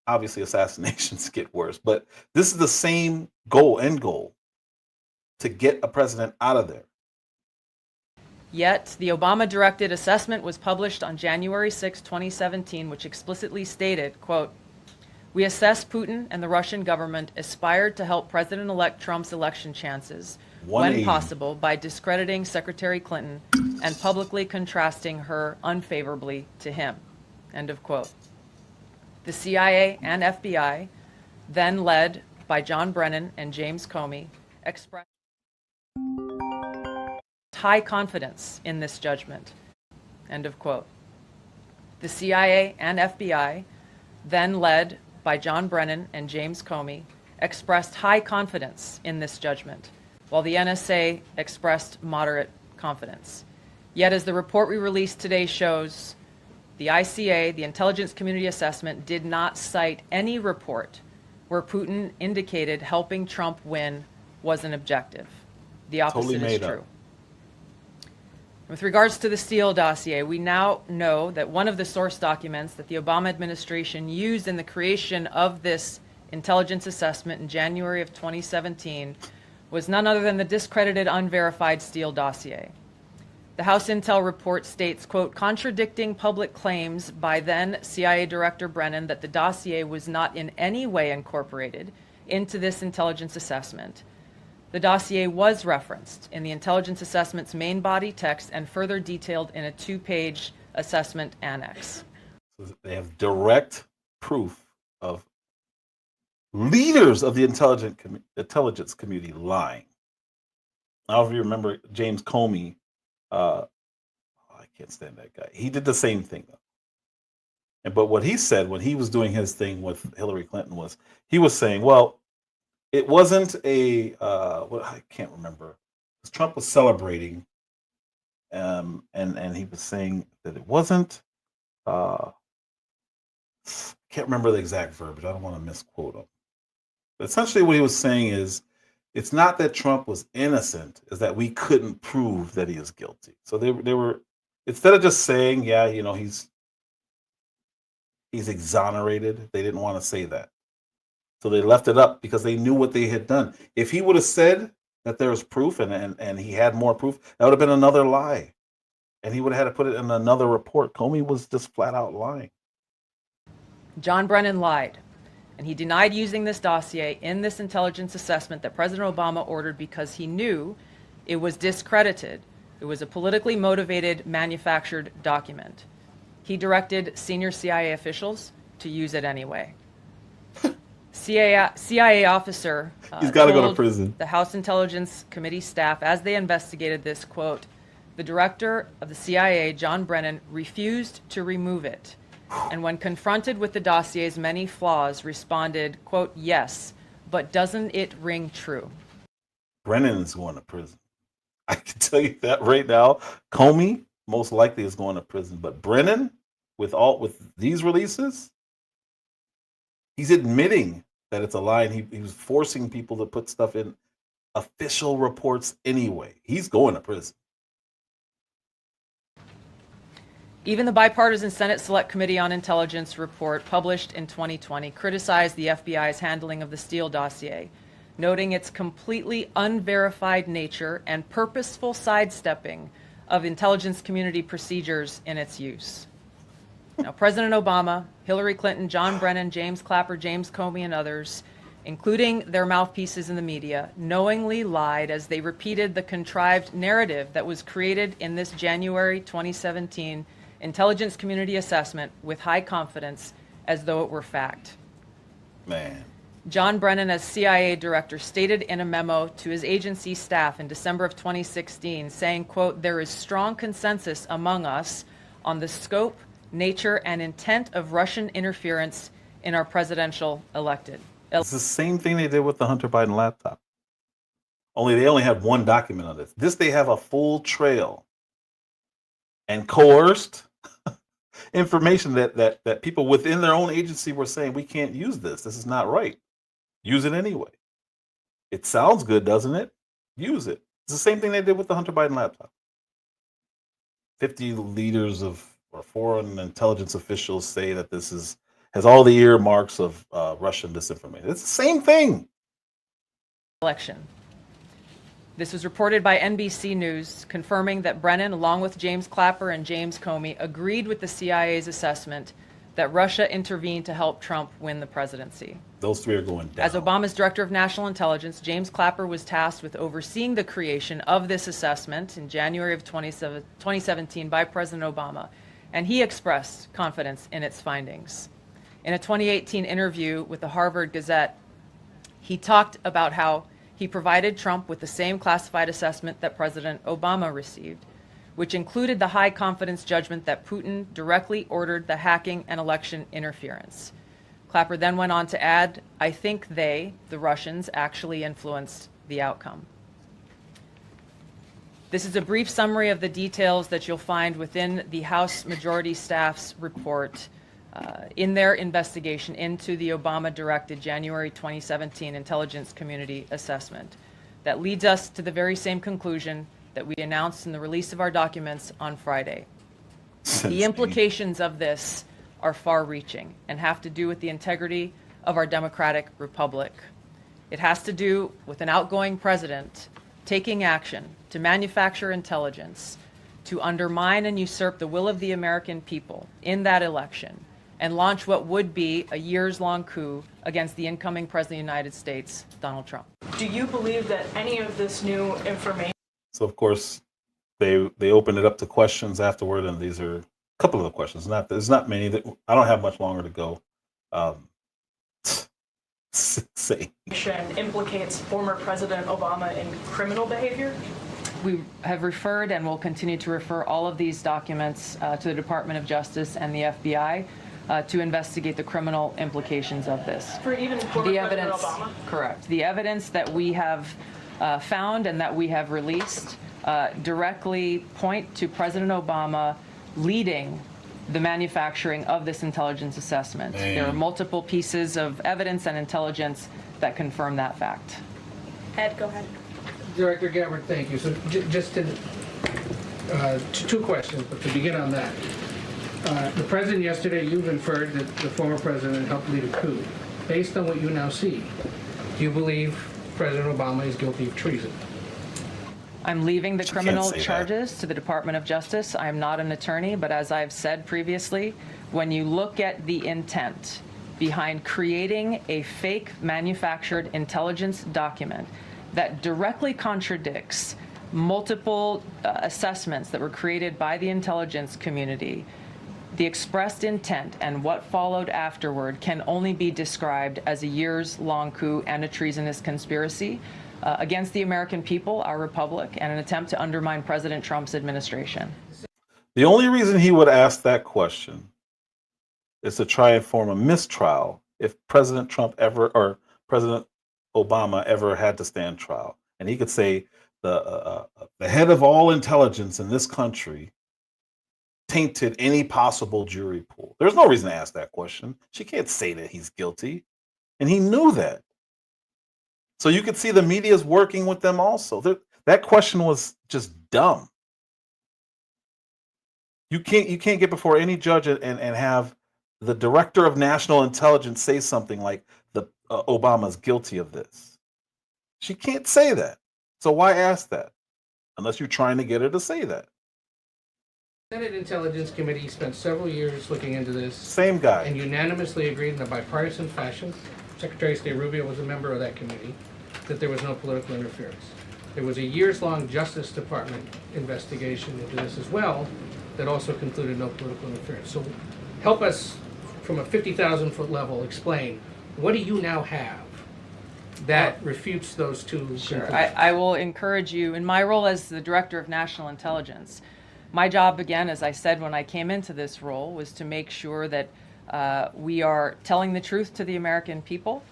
obviously assassinations get worse, but this is the same end goal, to get a president out of there. Yet, the Obama-directed assessment was published on January 6, 2017, which explicitly stated, quote, "We assess Putin and the Russian government aspired to help President-elect Trump's election chances, when possible, by discrediting Secretary Clinton and publicly contrasting her unfavorably to him." End of quote. The CIA and FBI, then led by John Brennan and James Comey, expressed high confidence in this judgment. End of quote. The CIA and FBI, then led by John Brennan and James Comey, expressed high confidence in this judgment, while the NSA expressed moderate confidence. Yet, as the report we released today shows, the ICA, the Intelligence Community Assessment, did not cite any report where Putin indicated helping Trump win was an objective. The opposite is true. With regards to the Steele dossier, we now know that one of the source documents that the Obama administration used in the creation of this intelligence assessment in January of 2017 was none other than the discredited, unverified Steele dossier. The House Intel report states, quote, contradicting public claims by then CIA Director Brennan that the dossier was not in any way incorporated into this intelligence assessment. The dossier was referenced in the intelligence assessment's main body text and further detailed in a 2-page assessment annex. They have direct proof of leaders of the intelligence community lying. I don't know if you remember James Comey. I can't stand that guy. He did the same thing, though. But what he said when he was doing his thing with Hillary Clinton was, he was saying, well, it wasn't a, I can't remember. Trump was celebrating, and he was saying that it wasn't, I can't remember the exact verbiage. I don't want to misquote him. But essentially what he was saying is, it's not that Trump was innocent, is that we couldn't prove that he is guilty. So they were, instead of just saying, yeah, you know, he's exonerated, they didn't want to say that. So they left it up because they knew what they had done. If he would have said that there was proof and he had more proof, that would have been another lie. And he would have had to put it in another report. Comey was just flat out lying. John Brennan lied, and he denied using this dossier in this intelligence assessment that President Obama ordered because he knew it was discredited. It was a politically motivated, manufactured document. He directed senior CIA officials to use it anyway. CIA officer he's got to go to prison. The House Intelligence Committee staff, as they investigated this, quote, the director of the CIA, John Brennan, refused to remove it. And when confronted with the dossier's many flaws, responded, quote, yes, but doesn't it ring true? Brennan's going to prison. I can tell you that right now. Comey most likely is going to prison, but Brennan, with these releases, he's admitting that it's a lie, and he was forcing people to put stuff in official reports anyway. He's going to prison. Even the bipartisan Senate Select Committee on Intelligence report published in 2020 criticized the FBI's handling of the Steele dossier, noting its completely unverified nature and purposeful sidestepping of intelligence community procedures in its use. Now, President Obama, Hillary Clinton, John Brennan, James Clapper, James Comey, and others, including their mouthpieces in the media, knowingly lied as they repeated the contrived narrative that was created in this January 2017 intelligence community assessment with high confidence as though it were fact. Man. John Brennan, as CIA director, stated in a memo to his agency staff in December of 2016, saying, quote, there is strong consensus among us on the scope, nature, and intent of Russian interference in our presidential elected. It's the same thing they did with the Hunter Biden laptop. Only they only have one document on this. This, they have a full trail and coerced information that people within their own agency were saying, we can't use this. This is not right. Use it anyway. It sounds good, doesn't it? Use it. It's the same thing they did with the Hunter Biden laptop. 50 leaders of or foreign intelligence officials say that this has all the earmarks of Russian disinformation. It's the same thing. Election. This was reported by NBC News, confirming that Brennan, along with James Clapper and James Comey, agreed with the CIA's assessment that Russia intervened to help Trump win the presidency. Those three are going down. As Obama's Director of National Intelligence, James Clapper was tasked with overseeing the creation of this assessment in January of 2017 by President Obama, and he expressed confidence in its findings. In a 2018 interview with the Harvard Gazette, he talked about how he provided Trump with the same classified assessment that President Obama received, which included the high confidence judgment that Putin directly ordered the hacking and election interference. Clapper then went on to add, I think they, the Russians, actually influenced the outcome. This is a brief summary of the details that you'll find within the House Majority Staff's report in their investigation into the Obama-directed January 2017 intelligence community assessment. That leads us to the very same conclusion that we announced in the release of our documents on Friday. The implications of this are far-reaching and have to do with the integrity of our democratic republic. It has to do with an outgoing president taking action to manufacture intelligence to undermine and usurp the will of the American people in that election and launch what would be a years-long coup against the incoming President of the United States, Donald Trump. Do you believe that any of this new information... So, of course, they opened it up to questions afterward, and these are a couple of the questions. There's not many. That I don't have much longer to go. Implicates former President Obama in criminal behavior? We have referred and will continue to refer all of these documents to the Department of Justice and the FBI to investigate the criminal implications of this. For even former President Obama? Correct. The evidence that we have found and that we have released directly point to President Obama leading the manufacturing of this intelligence assessment. There are multiple pieces of evidence and intelligence that confirm that fact. Ed, go ahead. Director Gabbard, thank you. So just to two questions, but to begin on that. The president yesterday, you've inferred that the former president helped lead a coup. Based on what you now see, do you believe President Obama is guilty of treason? I'm leaving the criminal charges to the Department of Justice. I am not an attorney, but as I've said previously, when you look at the intent behind creating a fake manufactured intelligence document that directly contradicts multiple assessments that were created by the intelligence community, the expressed intent and what followed afterward can only be described as a years-long coup and a treasonous conspiracy against the American people, our republic, and an attempt to undermine President Trump's administration. The only reason he would ask that question is to try and form a mistrial if President Trump ever or President Obama ever had to stand trial. And he could say the head of all intelligence in this country tainted any possible jury pool. There's no reason to ask that question. She can't say that he's guilty. And he knew that. So you could see the media's working with them also. That question was just dumb. You can't get before any judge and have the director of national intelligence say something like Obama's guilty of this. She can't say that. So why ask that? Unless you're trying to get her to say that. The Senate Intelligence Committee spent several years looking into this. Same guy. And unanimously agreed in a bipartisan fashion, Secretary of State Rubio was a member of that committee, that there was no political interference. There was a years-long Justice Department investigation into this as well that also concluded no political interference. So help us from a 50,000-foot level explain, what do you now have that refutes those two conclusions? I will encourage you, in my role as the Director of National Intelligence, my job, again, as I said when I came into this role, was to make sure that we are telling the truth to the American people,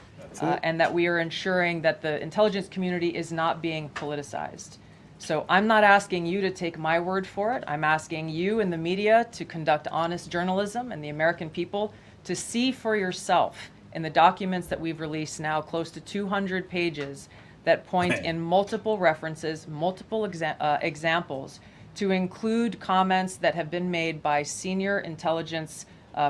and that we are ensuring that the intelligence community is not being politicized. So I'm not asking you to take my word for it. I'm asking you and the media to conduct honest journalism and the American people to see for yourself in the documents that we've released now, close to 200 pages, that point in multiple references, multiple examples, to include comments that have been made by senior intelligence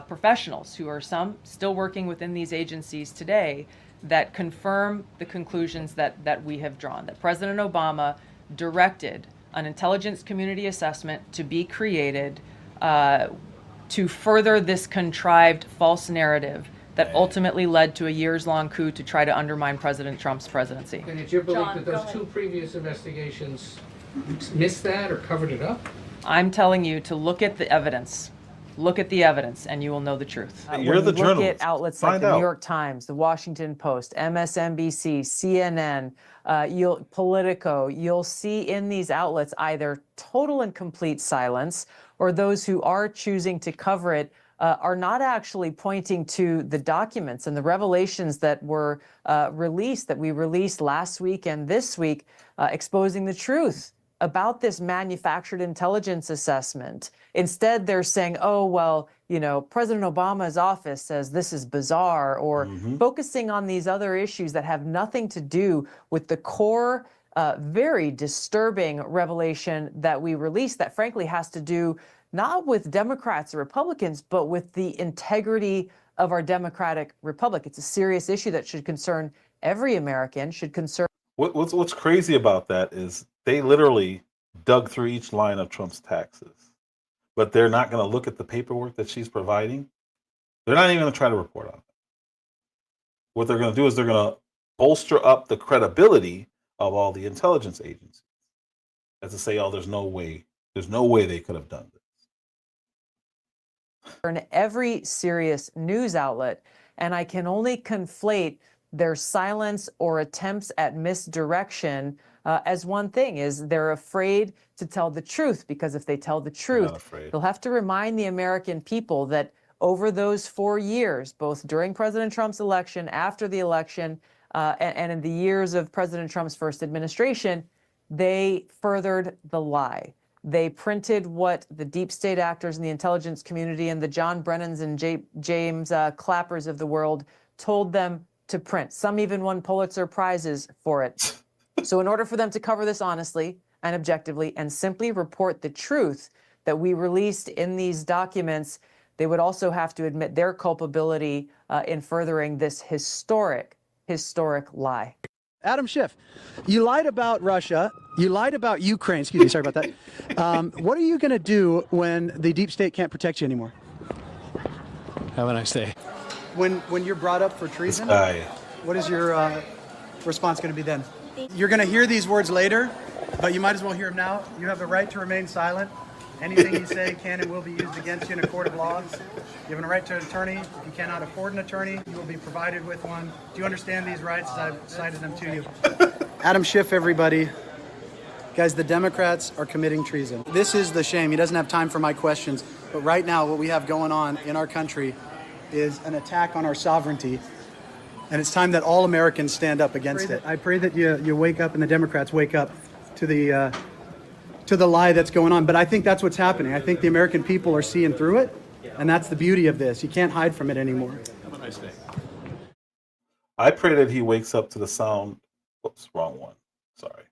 professionals, who are some still working within these agencies today, that confirm the conclusions that we have drawn, that President Obama directed an intelligence community assessment to be created to further this contrived false narrative that ultimately led to a years-long coup to try to undermine President Trump's presidency. And it's your belief that those two previous investigations missed that or covered it up? I'm telling you to look at the evidence. Look at the evidence, and you will know the truth. You're the journalist. Look at outlets like the New York Times, the Washington Post, MSNBC, CNN, Politico. You'll see in these outlets either total and complete silence, or those who are choosing to cover it are not actually pointing to the documents and the revelations that were released, that we released last week and this week, exposing the truth about this manufactured intelligence assessment. Instead, they're saying, oh, well, you know, President Obama's office says this is bizarre, or focusing on these other issues that have nothing to do with the core, very disturbing revelation that we released that frankly has to do not with Democrats or Republicans, but with the integrity of our democratic republic. It's a serious issue that should concern every American, should concern. What's crazy about that is they literally dug through each line of Trump's taxes, but they're not going to look at the paperwork that she's providing. They're not even going to try to report on it. What they're going to do is they're going to bolster up the credibility of all the intelligence agencies, as to say, oh, there's no way they could have done this. In every serious news outlet, and I can only conflate their silence or attempts at misdirection as one thing, is they're afraid to tell the truth, because if they tell the truth, they'll have to remind the American people that over those 4 years, both during President Trump's election, after the election, and in the years of President Trump's first administration, they furthered the lie. They printed what the deep state actors in the intelligence community and the John Brennans and James Clappers of the world told them to print. Some even won Pulitzer Prizes for it. So in order for them to cover this honestly and objectively and simply report the truth that we released in these documents, they would also have to admit their culpability in furthering this historic lie. Adam Schiff, you lied about Russia. You lied about Ukraine. Excuse me. Sorry about that. What are you going to do when the deep state can't protect you anymore? Have a nice day. When you're brought up for treason, what is your response going to be then? You're going to hear these words later, but you might as well hear them now. You have the right to remain silent. Anything you say can and will be used against you in a court of law. You have a right to an attorney. If you cannot afford an attorney, you will be provided with one. Do you understand these rights as I've cited them to you? Adam Schiff, everybody. Guys, the Democrats are committing treason. This is the shame. He doesn't have time for my questions. But right now, what we have going on in our country is an attack on our sovereignty. And it's time that all Americans stand up against it. I pray that you wake up and the Democrats wake up to the lie that's going on. But I think that's what's happening. I think the American people are seeing through it. And that's the beauty of this. You can't hide from it anymore. Have a nice day. I pray that he wakes up to the sound. Oops, wrong one. Sorry.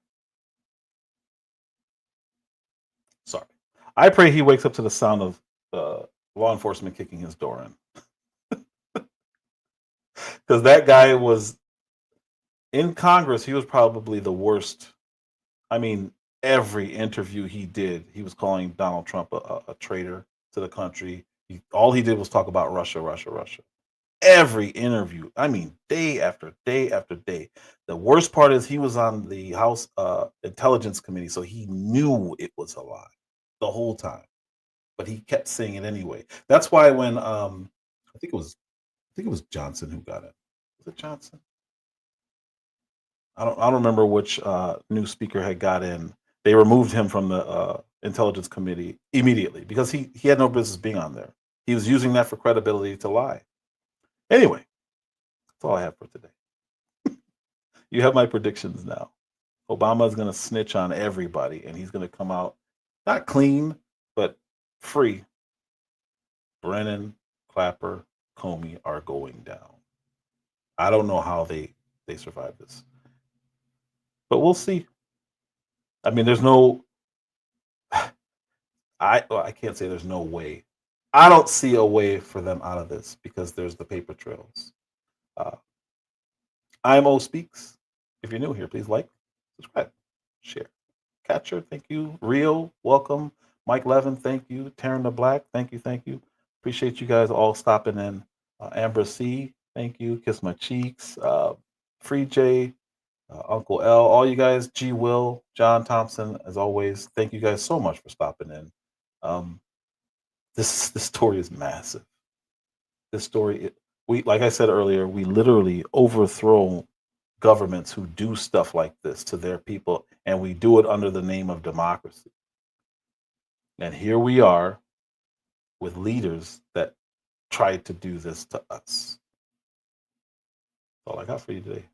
I pray he wakes up to the sound of law enforcement kicking his door in. Because that guy was in Congress. He was probably the worst. I mean, every interview he did, he was calling Donald Trump a traitor to the country. All he did was talk about Russia, Russia, Russia. Every interview, I mean, day after day after day. The worst part is he was on the House Intelligence Committee, so he knew it was a lie the whole time, but he kept saying it anyway. That's why when I think it was Johnson who got it. Was it Johnson? I don't remember which new speaker had got in. They removed him from the Intelligence Committee immediately because he had no business being on there. He was using that for credibility to lie. Anyway, that's all I have for today. You have my predictions now. Obama is going to snitch on everybody, and he's going to come out not clean, but free. Brennan, Clapper, Comey are going down. I don't know how they survive this, but we'll see. I mean, there's no. I can't say there's no way. I don't see a way for them out of this because there's the paper trails. IMO Speaks. If you're new here, please like, subscribe, share. Catcher, thank you. Rio, welcome. Mike Levin, thank you. Taryn the Black, thank you, thank you. Appreciate you guys all stopping in. Amber C, thank you. Kiss My Cheeks. Free J, Uncle L, all you guys, G Will, John Thompson, as always, thank you guys so much for stopping in. This story is massive. This story, we, like I said earlier, we literally overthrow governments who do stuff like this to their people, and we do it under the name of democracy. And here we are with leaders that tried to do this to us. That's all I got for you today.